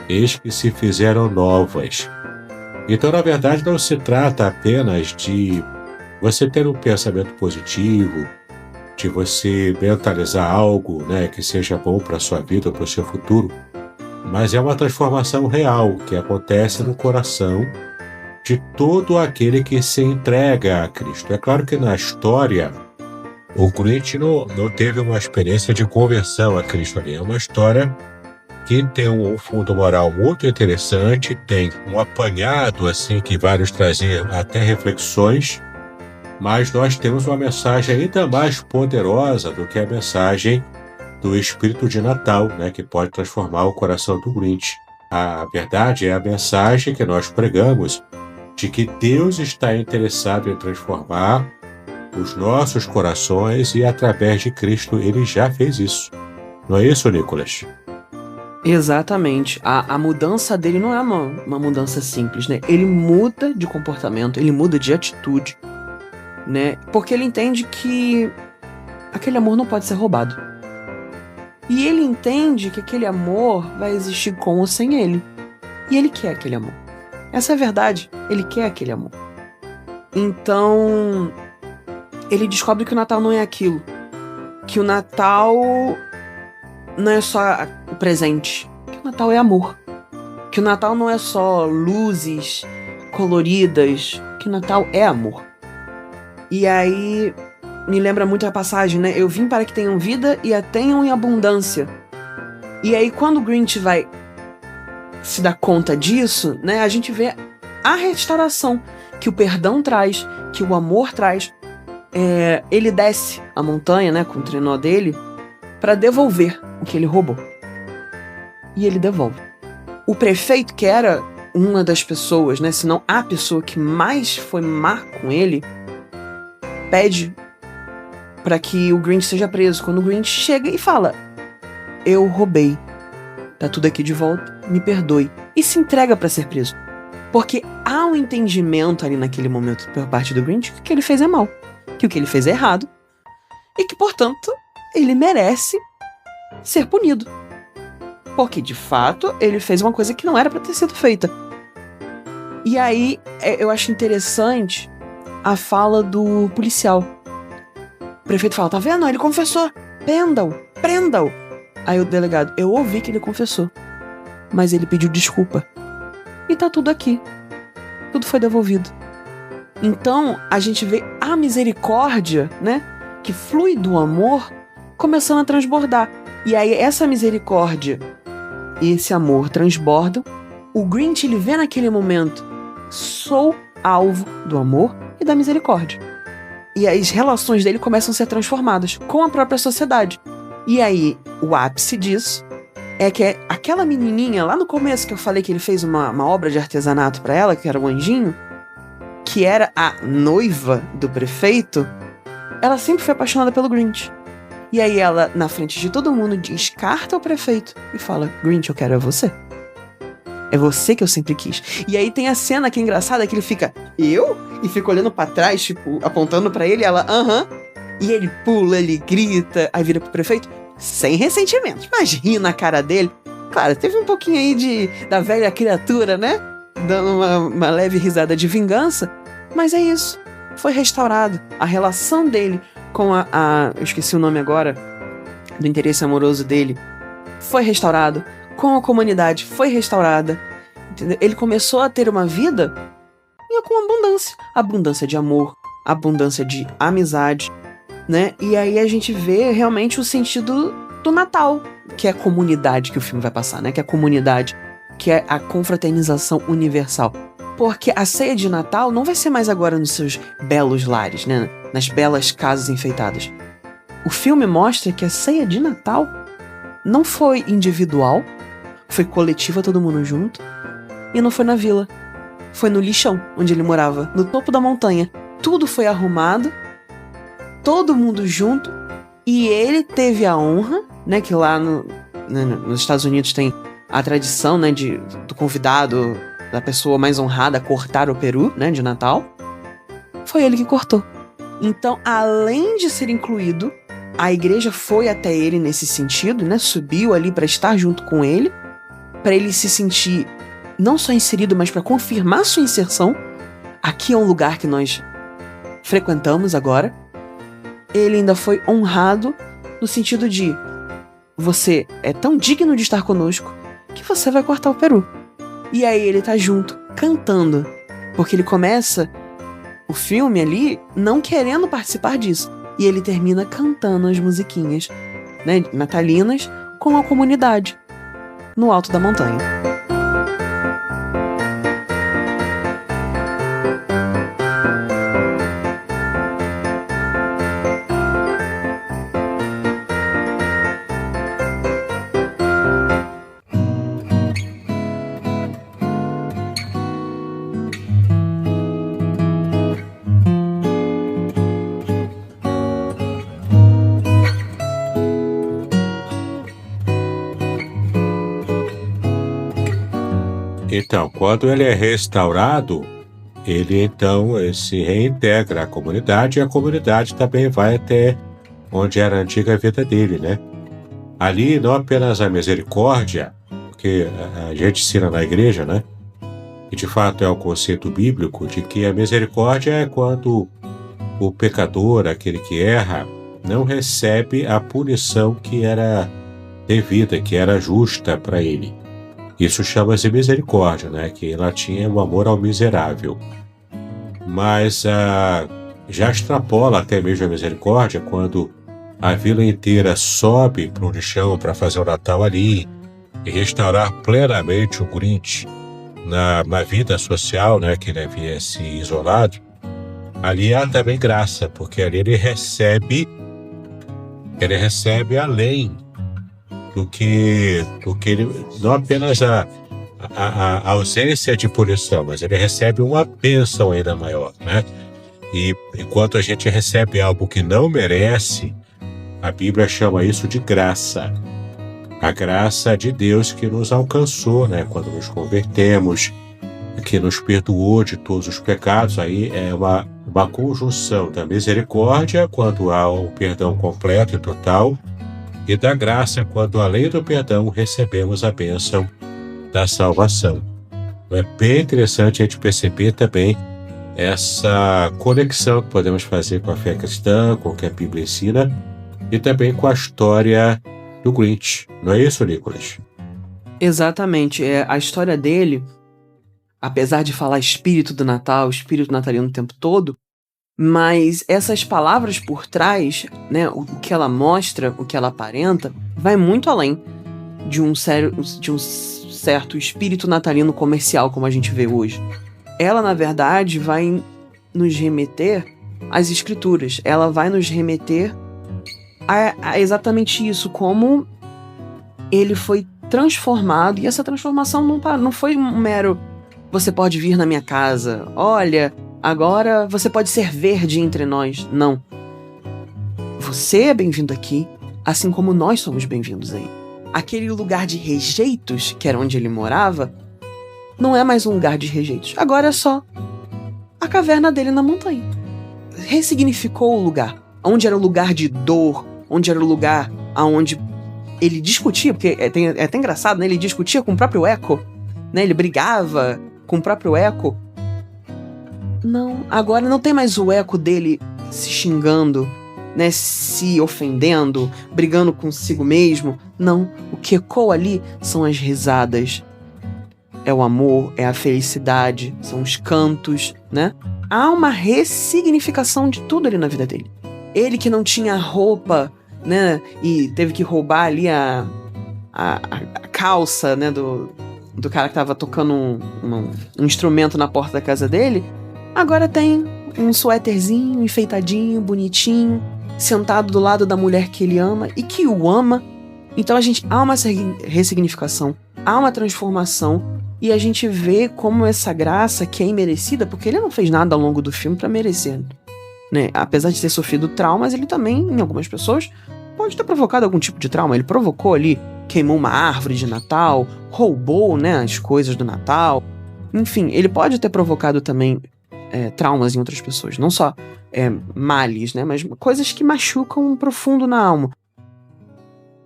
eis que se fizeram novas. Então, na verdade, não se trata apenas de você ter um pensamento positivo, de você mentalizar algo, né, que seja bom para a sua vida ou para o seu futuro, mas é uma transformação real que acontece no coração de todo aquele que se entrega a Cristo. É claro que na história, o Grinch não teve uma experiência de conversão a Cristo ali. É uma história que tem um fundo moral muito interessante, tem um apanhado assim que vários traziam até reflexões, mas nós temos uma mensagem ainda mais poderosa do que a mensagem do espírito de Natal, né, que pode transformar o coração do Grinch. A verdade é a mensagem que nós pregamos de que Deus está interessado em transformar os nossos corações e através de Cristo ele já fez isso. Não é isso, Nicolas? Exatamente. A mudança dele não é uma mudança simples, né? Ele muda de comportamento, ele muda de atitude, né? Porque ele entende que aquele amor não pode ser roubado. E ele entende que aquele amor vai existir com ou sem ele. E ele quer aquele amor. Essa é a verdade. Ele quer aquele amor. Então, ele descobre que o Natal não é aquilo. Que o Natal não é só o presente. Que o Natal é amor. Que o Natal não é só luzes coloridas. Que o Natal é amor. E aí me lembra muito a passagem, né? Eu vim para que tenham vida e a tenham em abundância. E aí quando o Grinch vai se dar conta disso, né? A gente vê a restauração que o perdão traz, que o amor traz. Ele desce a montanha, né? Com o trenó dele para devolver o que ele roubou. E ele devolve. O prefeito, que era uma das pessoas, né? Se não a pessoa que mais foi má com ele, pede para que o Grinch seja preso. Quando o Grinch chega e fala: eu roubei, tá tudo aqui de volta, me perdoe. E se entrega para ser preso. Porque há um entendimento ali naquele momento por parte do Grinch que o que ele fez é mal, que o que ele fez é errado e que, portanto, ele merece ser punido. Porque, de fato, ele fez uma coisa que não era para ter sido feita. E aí, eu acho interessante a fala do policial. O prefeito fala: tá vendo? Ele confessou. Prenda-o. Aí o delegado: eu ouvi que ele confessou, mas ele pediu desculpa. E tá tudo aqui. Tudo foi devolvido. Então, a gente vê a misericórdia, né? Que flui do amor, começando a transbordar. E aí, essa misericórdia e esse amor transbordam. O Grinch, ele vê naquele momento: sou alvo do amor e da misericórdia. E as relações dele começam a ser transformadas com a própria sociedade. E aí, o ápice disso é que aquela menininha, lá no começo que eu falei que ele fez uma obra de artesanato para ela, que era o anjinho, que era a noiva do prefeito, ela sempre foi apaixonada pelo Grinch. E aí ela, na frente de todo mundo, descarta o prefeito e fala: Grinch, eu quero você. É você que eu sempre quis. E aí tem a cena que é engraçada, que ele fica: eu? E fica olhando pra trás, tipo, apontando pra ele, e ela: aham. E ele pula, ele grita, aí vira pro prefeito, sem ressentimento, mas rindo na cara dele. Claro, teve um pouquinho aí da velha criatura, né? Dando uma leve risada de vingança. Mas é isso. Foi restaurado. A relação dele com eu esqueci o nome agora, do interesse amoroso dele, foi restaurado. Com a comunidade, foi restaurada. Entendeu? Ele começou a ter uma vida com abundância. Abundância de amor, abundância de amizade, né? E aí a gente vê realmente o sentido do Natal, que é a comunidade que o filme vai passar, né? Que é a comunidade que é a confraternização universal. Porque a ceia de Natal não vai ser mais agora nos seus belos lares, né? Nas belas casas enfeitadas. O filme mostra que a ceia de Natal não foi individual, foi coletiva, todo mundo junto, e não foi na vila. Foi no lixão, onde ele morava, no topo da montanha. Tudo foi arrumado, todo mundo junto, e ele teve a honra, né, que lá nos Estados Unidos tem a tradição, né, do convidado, da pessoa mais honrada, cortar o peru, né, de Natal. Foi ele que cortou. Então, além de ser incluído, a igreja foi até ele nesse sentido, né, subiu ali para estar junto com ele, para ele se sentir não só inserido, mas para confirmar sua inserção. Aqui é um lugar que nós frequentamos agora. Ele ainda foi honrado no sentido de: você é tão digno de estar conosco que você vai cortar o peru. E aí ele tá junto, cantando, porque ele começa o filme ali não querendo participar disso, e ele termina cantando as musiquinhas, né, natalinas com a comunidade no alto da montanha. Então, quando ele é restaurado, ele então se reintegra à comunidade, e a comunidade também vai até onde era a antiga vida dele, né? Ali não apenas a misericórdia, porque a gente ensina na igreja, né? E de fato é o conceito bíblico de que a misericórdia é quando o pecador, aquele que erra, não recebe a punição que era devida, que era justa para ele. Isso chama-se misericórdia, né? Que em latim é o amor ao miserável. Mas já extrapola até mesmo a misericórdia quando a vila inteira sobe para o lixão para fazer o Natal ali e restaurar plenamente o Grinch na vida social, né? Que ele havia se isolado. Ali há também graça, porque ali ele recebe além do que ele, não apenas a ausência de punição, mas ele recebe uma bênção ainda maior, né? E enquanto a gente recebe algo que não merece, a Bíblia chama isso de graça. A graça de Deus que nos alcançou, né? Quando nos convertemos, que nos perdoou de todos os pecados. Aí é uma conjunção da misericórdia, quando há o perdão completo e total, e da graça, quando além do perdão recebemos a bênção da salvação. É bem interessante a gente perceber também essa conexão que podemos fazer com a fé cristã, com o que a Bíblia ensina, e também com a história do Grinch. Não é isso, Nicolas? Exatamente. A história dele, apesar de falar espírito do Natal, espírito natalino o tempo todo, mas essas palavras por trás, né, o que ela mostra, o que ela aparenta, vai muito além de um certo espírito natalino comercial, como a gente vê hoje. Ela, na verdade, vai nos remeter às escrituras. Ela vai nos remeter a exatamente isso, como ele foi transformado, e essa transformação não foi um mero: você pode vir na minha casa, olha, agora você pode ser verde entre nós. Não. Você é bem-vindo aqui, assim como nós somos bem-vindos aí. Aquele lugar de rejeitos, que era onde ele morava, não é mais um lugar de rejeitos. Agora é só a caverna dele na montanha. Ressignificou o lugar. Onde era o lugar de dor, onde era o lugar aonde ele discutia, porque é até engraçado, né? Ele discutia com o próprio Eco, né? Ele brigava com o próprio Eco. Não, agora não tem mais o eco dele se xingando, né, se ofendendo, brigando consigo mesmo. Não, o que ecoa ali são as risadas, é o amor, é a felicidade, são os cantos, né? Há uma ressignificação de tudo ali na vida dele. Ele que não tinha roupa, né, e teve que roubar ali a calça, né, do cara que tava tocando um instrumento na porta da casa dele, agora tem um suéterzinho, enfeitadinho, bonitinho, sentado do lado da mulher que ele ama e que o ama. Então há uma ressignificação, há uma transformação, e a gente vê como essa graça que é imerecida, porque ele não fez nada ao longo do filme pra merecer, né? Apesar de ter sofrido traumas, ele também, em algumas pessoas, pode ter provocado algum tipo de trauma. Ele provocou ali, queimou uma árvore de Natal, roubou, né, as coisas do Natal. Enfim, ele pode ter provocado também traumas em outras pessoas. Não só males, né, mas coisas que machucam profundo na alma.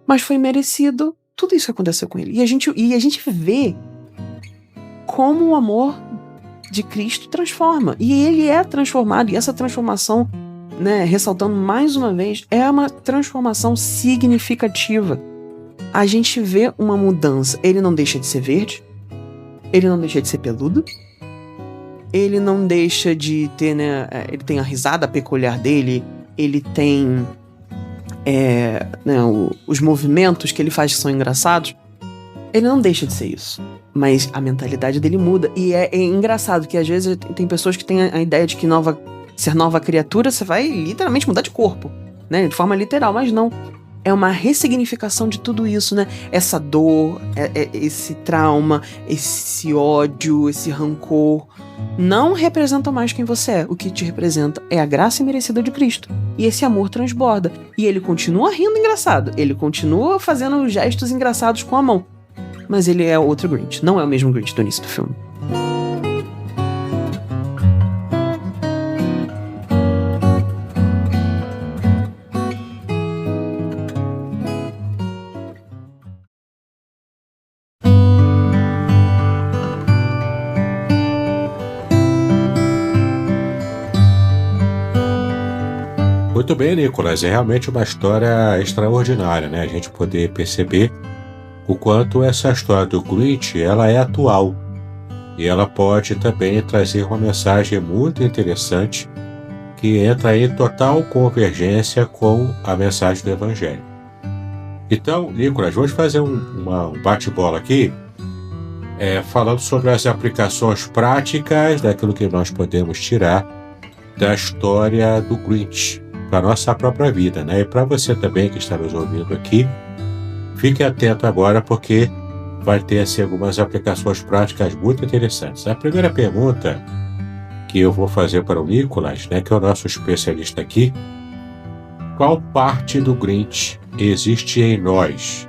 Mas foi merecido tudo isso que aconteceu com ele. E a gente vê como o amor de Cristo transforma. E ele é transformado. E essa transformação, né, ressaltando mais uma vez, é uma transformação significativa. A gente vê uma mudança. Ele não deixa de ser verde. Ele não deixa de ser peludo. Ele não deixa de ter, né, ele tem a risada peculiar dele. Ele tem né, os movimentos que ele faz que são engraçados. Ele não deixa de ser isso. Mas a mentalidade dele muda. E é engraçado que às vezes tem pessoas que têm a ideia de que ser nova criatura, você vai literalmente mudar de corpo, né? De forma literal, mas não. É uma ressignificação de tudo isso, né? Essa dor, esse trauma, esse ódio, esse rancor, não representam mais quem você é. O que te representa é a graça imerecida de Cristo. E esse amor transborda. E ele continua rindo engraçado. Ele continua fazendo gestos engraçados com a mão. Mas ele é outro Grinch. Não é o mesmo Grinch do início do filme. Muito bem, Nicolas. É realmente uma história extraordinária, né? A gente poder perceber o quanto essa história do Grinch, ela é atual. E ela pode também trazer uma mensagem muito interessante que entra em total convergência com a mensagem do Evangelho. Então, Nicolas, vamos fazer um bate-bola aqui, falando sobre as aplicações práticas daquilo que nós podemos tirar da história do Grinch para a nossa própria vida, né? E para você também que está nos ouvindo aqui, fique atento agora porque vai ter assim, algumas aplicações práticas muito interessantes. A primeira pergunta que eu vou fazer para o Nicolas, né, que é o nosso especialista aqui: qual parte do Grinch existe em nós?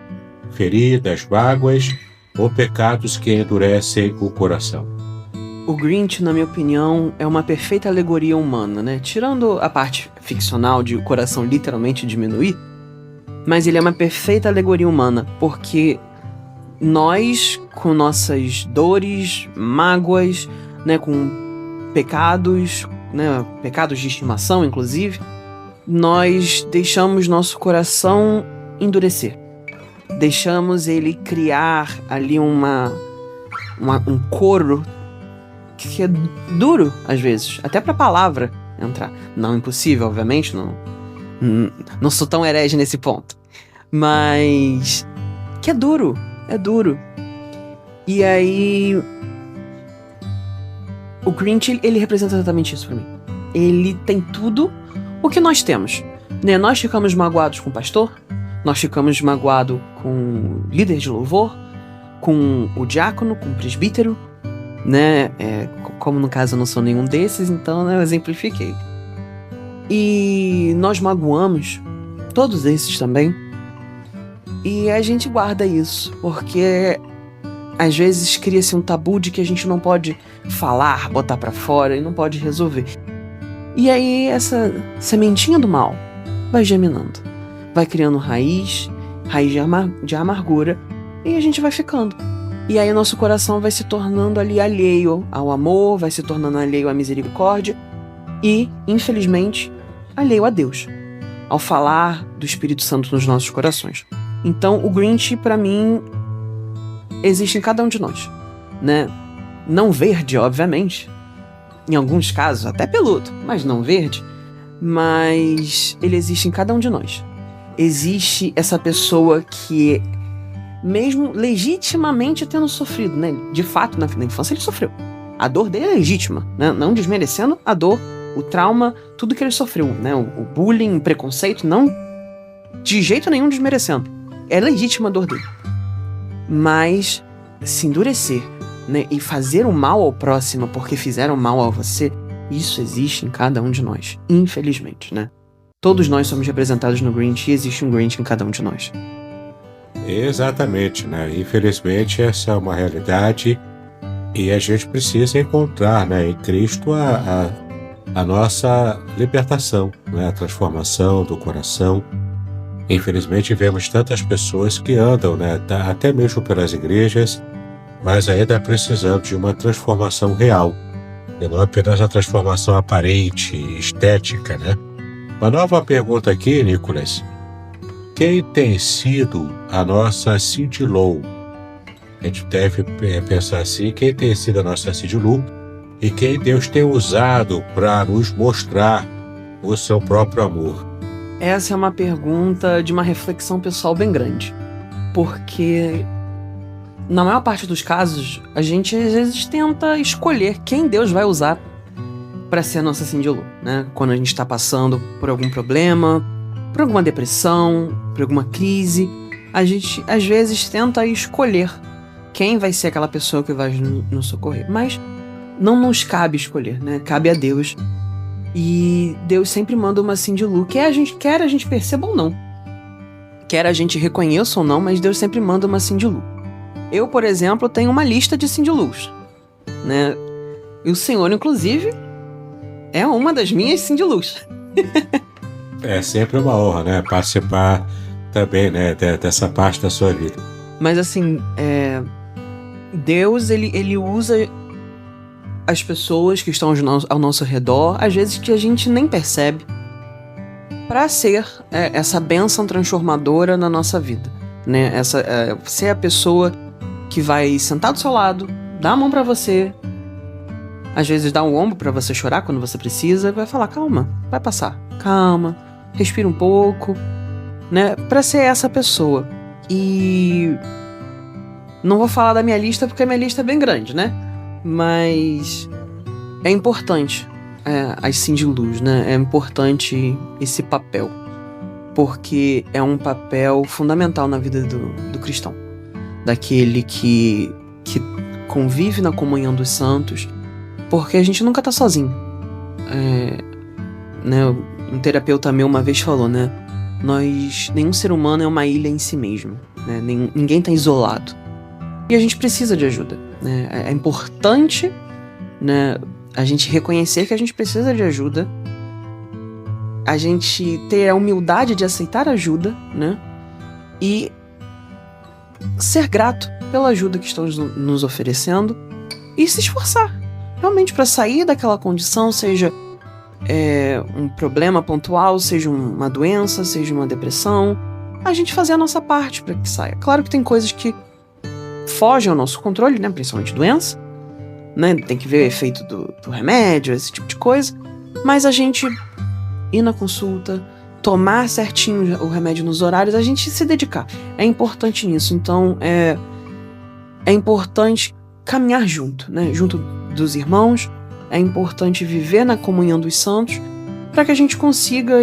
Feridas, mágoas ou pecados que endurecem o coração? O Grinch, na minha opinião, é uma perfeita alegoria humana, né? Tirando a parte ficcional de o coração literalmente diminuir, mas ele é uma perfeita alegoria humana, porque nós, com nossas dores, mágoas, né, com pecados, né, pecados de estimação, inclusive, nós deixamos nosso coração endurecer. Deixamos ele criar ali um coro que é duro, às vezes, até pra palavra entrar. Não impossível, obviamente, não sou tão herege nesse ponto. Mas que é duro. E aí o Grinch, ele representa exatamente isso pra mim. Ele tem tudo o que nós temos, né? Nós ficamos magoados com o pastor, nós ficamos magoados com o líder de louvor, com o diácono, com o presbítero, né? Como no caso eu não sou nenhum desses, então, né, eu exemplifiquei. E nós magoamos todos esses também. E a gente guarda isso, porque às vezes cria-se um tabu de que a gente não pode falar, botar pra fora e não pode resolver. E aí essa sementinha do mal vai germinando, vai criando raiz de amargura, e a gente vai ficando. E aí nosso coração vai se tornando ali alheio ao amor, vai se tornando alheio à misericórdia e, infelizmente, alheio a Deus, ao falar do Espírito Santo nos nossos corações. Então, o Grinch, pra mim, existe em cada um de nós, né? Não verde, obviamente. Em alguns casos, até peludo, mas não verde. Mas ele existe em cada um de nós. Existe essa pessoa que mesmo legitimamente tendo sofrido, né? De fato, na infância ele sofreu. A dor dele é legítima, né? Não desmerecendo a dor, o trauma, tudo que ele sofreu, né? O bullying, o preconceito, não de jeito nenhum desmerecendo. É legítima a dor dele. Mas se endurecer, né? E fazer o mal ao próximo porque fizeram mal a você, isso existe em cada um de nós, infelizmente, né? Todos nós somos representados no Grinch e existe um Grinch em cada um de nós. Exatamente, né? Infelizmente essa é uma realidade e a gente precisa encontrar, né, em Cristo a nossa libertação, né? A transformação do coração. Infelizmente vemos tantas pessoas que andam, né, até mesmo pelas igrejas, mas ainda precisando de uma transformação real, e não apenas a transformação aparente, estética, né? Uma nova pergunta aqui, Nicolas. Quem tem sido a nossa Cindy Lou? A gente deve pensar assim, quem tem sido a nossa Cindy Lou e quem Deus tem usado para nos mostrar o seu próprio amor? Essa é uma pergunta de uma reflexão pessoal bem grande, porque na maior parte dos casos, a gente às vezes tenta escolher quem Deus vai usar para ser a nossa Cindy Lou, né? Quando a gente está passando por algum problema, por alguma depressão, por alguma crise, a gente às vezes tenta escolher quem vai ser aquela pessoa que vai nos socorrer. Mas não nos cabe escolher, né? Cabe a Deus. E Deus sempre manda uma Cindy Lou, quer a gente perceba ou não. Quer a gente reconheça ou não, mas Deus sempre manda uma Cindy Lou. Eu, por exemplo, tenho uma lista de Cindy Lous, né? E o Senhor, inclusive, é uma das minhas Cindy Lous. É sempre uma honra, né? Participar também, né, dessa parte da sua vida. Mas assim, Deus, ele usa as pessoas que estão ao nosso redor, às vezes que a gente nem percebe, para ser essa bênção transformadora na nossa vida, né? Ser a pessoa que vai sentar do seu lado, dar a mão para você, às vezes dar um ombro para você chorar quando você precisa, vai falar, calma, vai passar, calma, respira um pouco, né? Para ser essa pessoa. E não vou falar da minha lista porque a minha lista é bem grande, né? Mas é importante as Cindy Lous, né? É importante esse papel, porque é um papel fundamental na vida do cristão, daquele que convive na comunhão dos santos, porque a gente nunca tá sozinho. Né? Um terapeuta meu uma vez falou, né? Nenhum ser humano é uma ilha em si mesmo, né? Ninguém tá isolado. E a gente precisa de ajuda, né? É importante, né, a gente reconhecer que a gente precisa de ajuda, a gente ter a humildade de aceitar ajuda, né? E ser grato pela ajuda que estão nos oferecendo e se esforçar realmente para sair daquela condição, seja um problema pontual, seja uma doença, seja uma depressão, a gente fazer a nossa parte para que saia. Claro que tem coisas que fogem ao nosso controle, né? Principalmente doença, né? Tem que ver o efeito do remédio, esse tipo de coisa, mas a gente ir na consulta, tomar certinho o remédio nos horários, a gente se dedicar. É importante nisso. Então, é importante caminhar junto, né? Junto dos irmãos. É importante viver na comunhão dos santos para que a gente consiga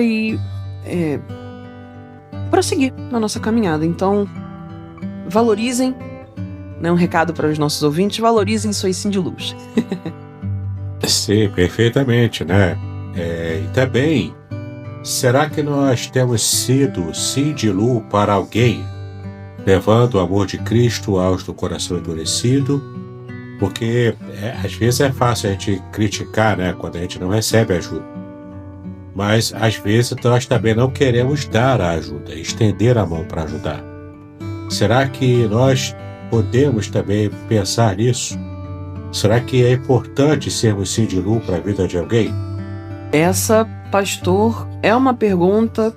prosseguir na nossa caminhada. Então, valorizem, né? Um recado para os nossos ouvintes, valorizem suas Cindy Lous. Sim, perfeitamente, né? E também, será que nós temos sido Cindy Lou para alguém, levando o amor de Cristo aos do coração endurecido? Porque às vezes é fácil a gente criticar, né, quando a gente não recebe ajuda. Mas às vezes nós também não queremos dar a ajuda, estender a mão para ajudar. Será que nós podemos também pensar nisso? Será que é importante sermos Cindy Lou para a vida de alguém? Essa, pastor, é uma pergunta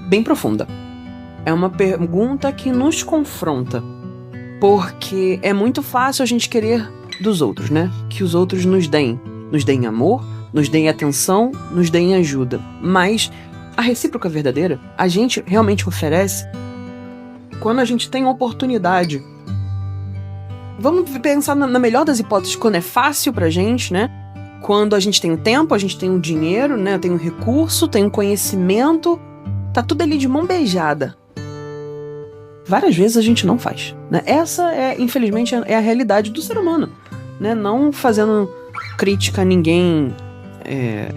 bem profunda. É uma pergunta que nos confronta. Porque é muito fácil a gente querer dos outros, né? Que os outros nos deem amor, nos deem atenção, nos deem ajuda. Mas a recíproca verdadeira, a gente realmente oferece quando a gente tem oportunidade, vamos pensar na melhor das hipóteses, quando é fácil pra gente, né? Quando a gente tem o tempo, a gente tem o dinheiro, né? Tem o recurso, tem o conhecimento, tá tudo ali de mão beijada. Várias vezes a gente não faz, né? Essa infelizmente, é a realidade do ser humano, né? Não fazendo crítica a ninguém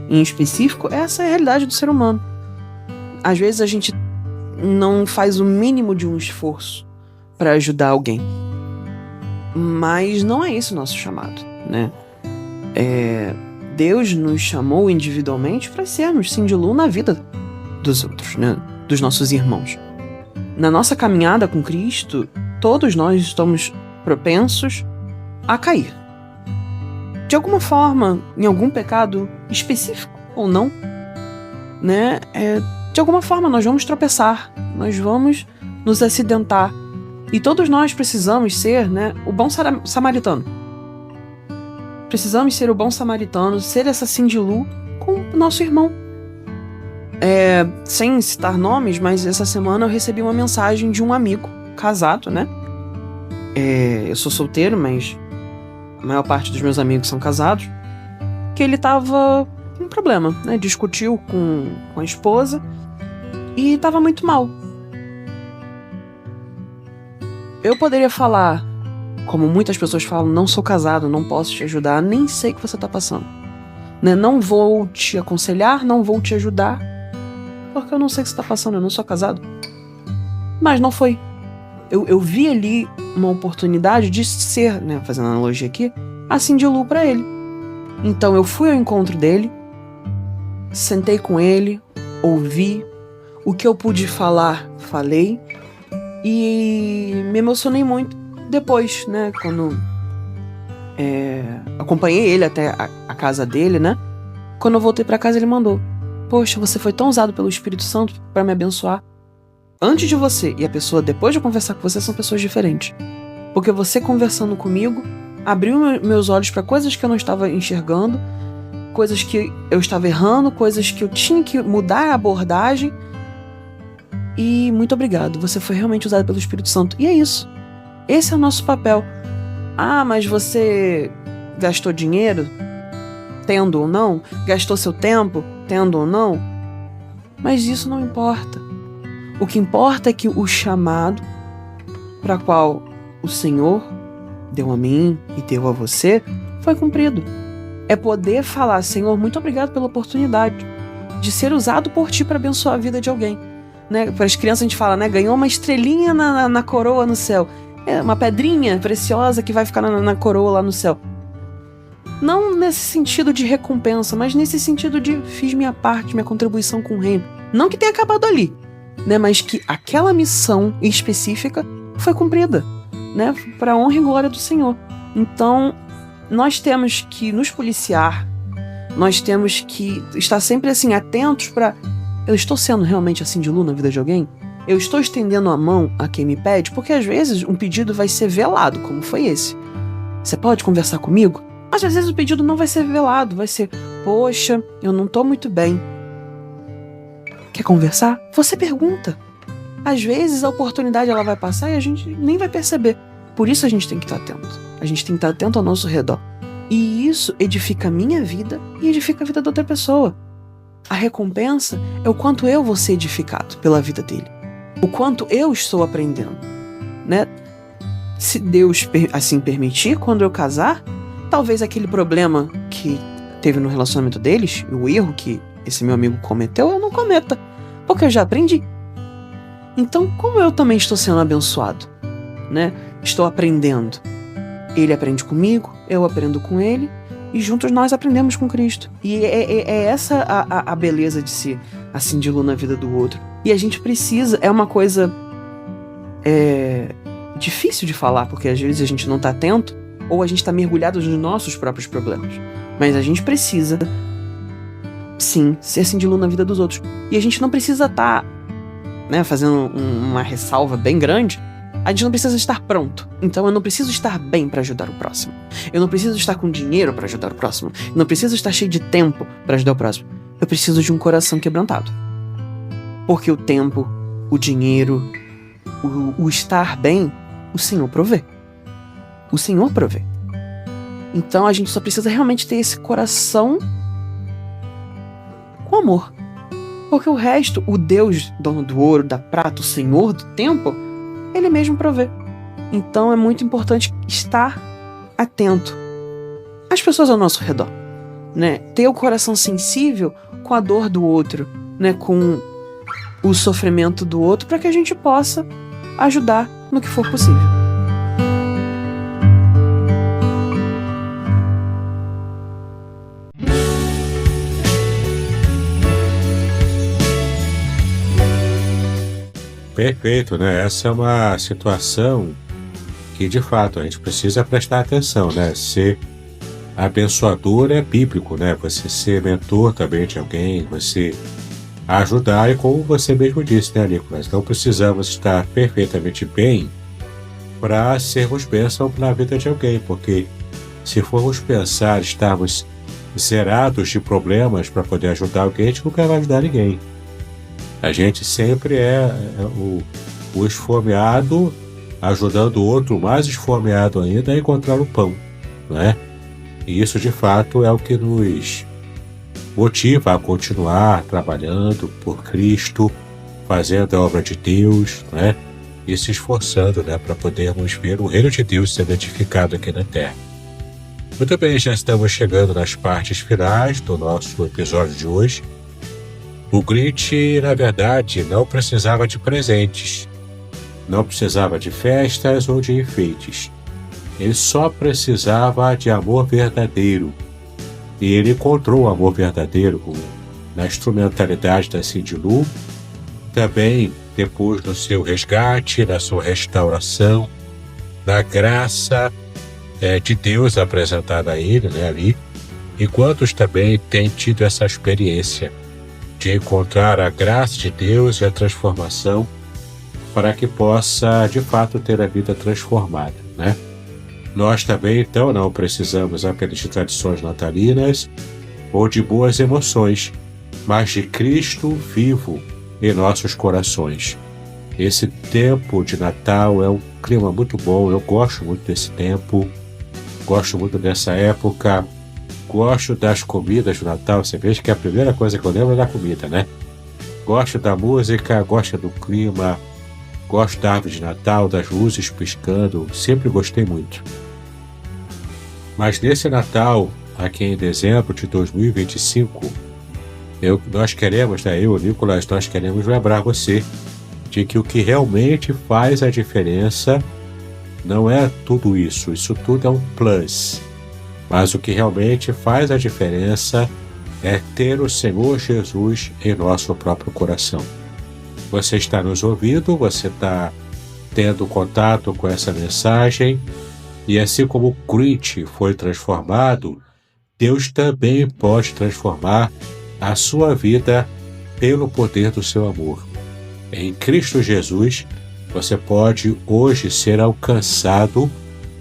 em específico, essa é a realidade do ser humano. Às vezes a gente não faz o mínimo de um esforço para ajudar alguém. Mas não é esse o nosso chamado, né? Deus nos chamou individualmente para sermos Cindy-Lou na vida dos outros, né? Dos nossos irmãos. Na nossa caminhada com Cristo, todos nós estamos propensos a cair. De alguma forma, em algum pecado específico ou não, né? De alguma forma nós vamos tropeçar, nós vamos nos acidentar. E todos nós precisamos ser, né, o bom samaritano. Precisamos ser o bom samaritano, ser essa Cindy-Lou com o nosso irmão. Sem citar nomes, mas essa semana eu recebi uma mensagem de um amigo casado, né? Eu sou solteiro, mas a maior parte dos meus amigos são casados. Que ele tava com um problema, né? Discutiu com a esposa e tava muito mal. Eu poderia falar, como muitas pessoas falam, não sou casado, não posso te ajudar, nem sei o que você tá passando. Né? Não vou te aconselhar, não vou te ajudar, porque eu não sei o que você tá passando, eu não sou casado. Mas não foi. Eu vi ali uma oportunidade de ser, né, fazendo analogia aqui, a Cindy-Lou pra ele. Então eu fui ao encontro dele, sentei com ele, ouvi, o que eu pude falar, falei, e me emocionei muito depois, né, quando acompanhei ele até a casa dele, né. Quando eu voltei pra casa ele mandou: poxa, você foi tão usado pelo Espírito Santo pra me abençoar. Antes de você e a pessoa depois de conversar com você são pessoas diferentes. Porque você conversando comigo abriu meus olhos pra coisas que eu não estava enxergando, coisas que eu estava errando, coisas que eu tinha que mudar a abordagem. E muito obrigado, você foi realmente usado pelo Espírito Santo. E é isso. Esse é o nosso papel. Ah, mas você gastou dinheiro? Tendo ou não? Gastou seu tempo? Tendo ou não? Mas isso não importa. O que importa é que o chamado para qual o Senhor deu a mim e deu a você foi cumprido. É poder falar: Senhor, muito obrigado pela oportunidade de ser usado por Ti para abençoar a vida de alguém. Né? Para as crianças a gente fala, né? Ganhou uma estrelinha na coroa no céu. Uma pedrinha preciosa que vai ficar na coroa lá no céu. Não nesse sentido de recompensa, mas nesse sentido de fiz minha parte, minha contribuição com o reino. Não que tenha acabado ali, né? Mas que aquela missão específica foi cumprida, né? Para a honra e glória do Senhor. Então, nós temos que nos policiar, nós temos que estar sempre assim atentos para: eu estou sendo realmente a Cindy-Lou na vida de alguém? Eu estou estendendo a mão a quem me pede? Porque às vezes um pedido vai ser velado, como foi esse. Você pode conversar comigo? Mas às vezes o pedido não vai ser velado, vai ser: poxa, eu não tô muito bem. Quer conversar? Você pergunta. Às vezes a oportunidade ela vai passar e a gente nem vai perceber. Por isso a gente tem que estar atento. A gente tem que estar atento ao nosso redor. E isso edifica a minha vida e edifica a vida da outra pessoa. A recompensa é o quanto eu vou ser edificado pela vida dele. O quanto eu estou aprendendo, né? Se Deus assim permitir, quando eu casar, talvez aquele problema que teve no relacionamento deles, o erro que esse meu amigo cometeu, eu não cometa, porque eu já aprendi. Então, como eu também estou sendo abençoado, né? Estou aprendendo. Ele aprende comigo, eu aprendo com ele, e juntos nós aprendemos com Cristo. E é essa a beleza de ser a Cindy-Lou na vida do outro. E a gente precisa, é uma coisa difícil de falar, porque às vezes a gente não está atento, ou a gente está mergulhado nos nossos próprios problemas. Mas a gente precisa, sim, ser Cindy-Lou na vida dos outros. E a gente não precisa estar, né, fazendo uma ressalva bem grande. A gente não precisa estar pronto. Então eu não preciso estar bem para ajudar o próximo. Eu não preciso estar com dinheiro para ajudar o próximo. Eu não preciso estar cheio de tempo para ajudar o próximo. Eu preciso de um coração quebrantado. Porque o tempo, o dinheiro, o estar bem, o Senhor provê. O Senhor provê. Então a gente só precisa realmente ter esse coração com amor. Porque o resto, o Deus, dono do ouro, da prata, o Senhor do tempo, Ele mesmo provê. Então é muito importante estar atento às pessoas ao nosso redor, né? Ter o coração sensível com a dor do outro, né? Com o sofrimento do outro, para que a gente possa ajudar no que for possível. Perfeito, né? Essa é uma situação que, de fato, a gente precisa prestar atenção, né? Ser abençoador é bíblico, né? Você ser mentor também de alguém, você ajudar, e como você mesmo disse, né, Nicolas? Não precisamos estar perfeitamente bem para sermos bênção na vida de alguém, porque se formos pensar, estarmos zerados de problemas para poder ajudar alguém, a gente nunca vai ajudar ninguém. A gente sempre é o esfomeado ajudando o outro mais esfomeado ainda a encontrar o pão, né? E isso de fato é o que nos motiva a continuar trabalhando por Cristo, fazendo a obra de Deus, né? E se esforçando, né, para podermos ver o reino de Deus sendo edificado aqui na Terra. Muito bem, já estamos chegando nas partes finais do nosso episódio de hoje. O Grinch, na verdade, não precisava de presentes, não precisava de festas ou de enfeites. Ele só precisava de amor verdadeiro. E ele encontrou o amor verdadeiro na instrumentalidade da Cindy Lou, também depois do seu resgate, na sua restauração, na graça de Deus apresentada a ele, né, ali. E quantos também têm tido essa experiência de encontrar a graça de Deus e a transformação para que possa, de fato, ter a vida transformada, né? Nós também, então, não precisamos apenas de tradições natalinas ou de boas emoções, mas de Cristo vivo em nossos corações. Esse tempo de Natal é um clima muito bom, eu gosto muito desse tempo, gosto muito dessa época. Gosto das comidas do Natal, você veja que a primeira coisa que eu lembro é da comida, né? Gosto da música, gosto do clima, gosto da árvore de Natal, das luzes piscando, sempre gostei muito. Mas nesse Natal, aqui em dezembro de 2025, nós queremos, né, eu, Nicolas, nós queremos lembrar você de que o que realmente faz a diferença não é tudo isso, isso tudo é um plus. Mas o que realmente faz a diferença é ter o Senhor Jesus em nosso próprio coração. Você está nos ouvindo, você está tendo contato com essa mensagem, e assim como o Grinch foi transformado, Deus também pode transformar a sua vida pelo poder do seu amor. Em Cristo Jesus, você pode hoje ser alcançado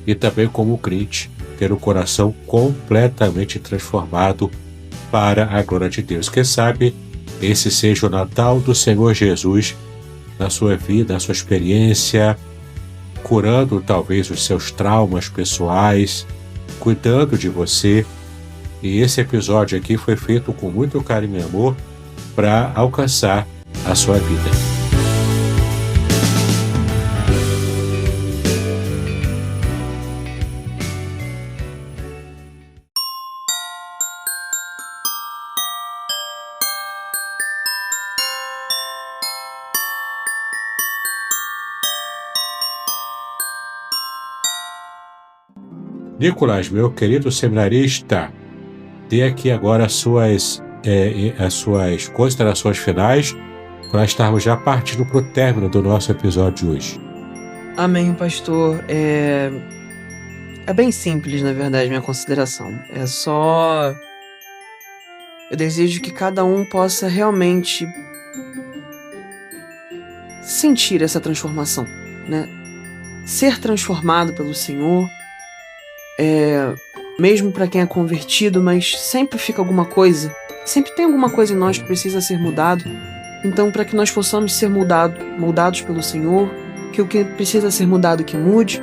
e também como o Grinch, ter o coração completamente transformado para a glória de Deus. Quem sabe esse seja o Natal do Senhor Jesus na sua vida, na sua experiência, curando talvez os seus traumas pessoais, cuidando de você. E esse episódio aqui foi feito com muito carinho e amor para alcançar a sua vida. Nicolas, meu querido seminarista, dê aqui agora as suas considerações finais para estarmos já partindo para o término do nosso episódio de hoje. Amém, pastor. É bem simples, na verdade, minha consideração. É só... Eu desejo que cada um possa realmente sentir essa transformação, né? Ser transformado pelo Senhor, mesmo para quem é convertido, mas sempre fica alguma coisa, sempre tem alguma coisa em nós que precisa ser mudado. Então, para que nós possamos ser moldados pelo Senhor, que o que precisa ser mudado que mude,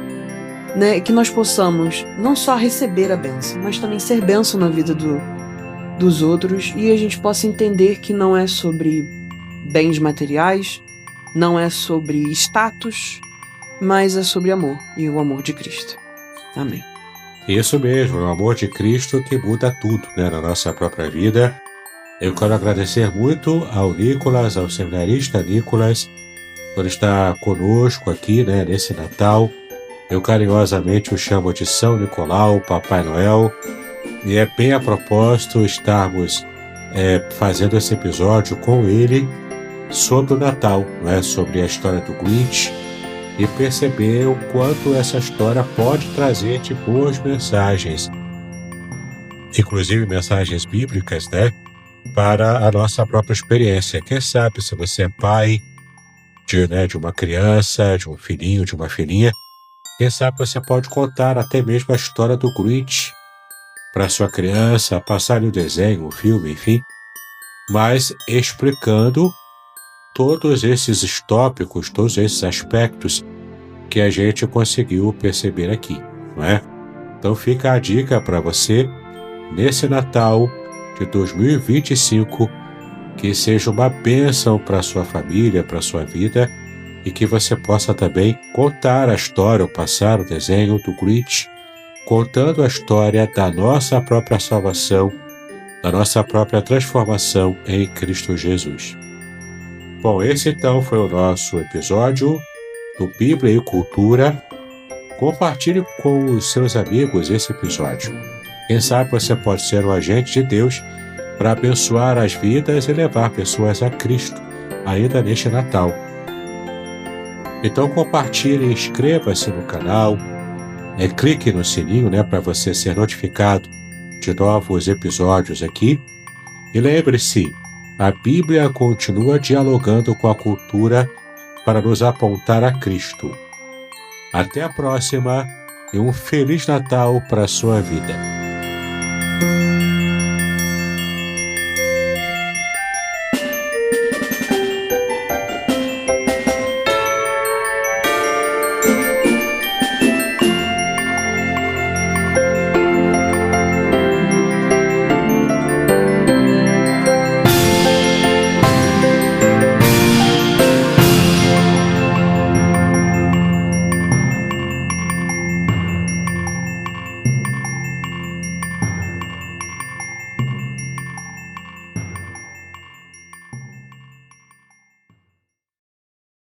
né? Que nós possamos não só receber a bênção, mas também ser bênção na vida dos outros, e a gente possa entender que não é sobre bens materiais, não é sobre status, mas é sobre amor, e o amor de Cristo. Amém. Isso mesmo, o amor de Cristo que muda tudo, né, na nossa própria vida. Eu quero agradecer muito ao Nicolas, ao seminarista Nicolas, por estar conosco aqui, né, nesse Natal. Eu carinhosamente o chamo de São Nicolau, Papai Noel, e é bem a propósito estarmos fazendo esse episódio com ele sobre o Natal, né, sobre a história do Grinch, e perceber o quanto essa história pode trazer de boas mensagens, inclusive mensagens bíblicas, né, para a nossa própria experiência. Quem sabe, se você é pai de uma criança, de um filhinho, de uma filhinha, quem sabe você pode contar até mesmo a história do Grinch para sua criança, passar-lhe o desenho, o filme, enfim, mas explicando todos esses tópicos, todos esses aspectos que a gente conseguiu perceber aqui, não é? Então fica a dica para você, nesse Natal de 2025, que seja uma bênção para sua família, para sua vida, e que você possa também contar a história, ou passar o desenho do Grinch, contando a história da nossa própria salvação, da nossa própria transformação em Cristo Jesus. Bom, esse então foi o nosso episódio do Bíblia e Cultura. Compartilhe com os seus amigos esse episódio. Quem sabe você pode ser um agente de Deus para abençoar as vidas e levar pessoas a Cristo ainda neste Natal. Então compartilhe, inscreva-se no canal, clique no sininho, né, para você ser notificado de novos episódios aqui. E lembre-se, a Bíblia continua dialogando com a cultura para nos apontar a Cristo. Até a próxima e um Feliz Natal para a sua vida.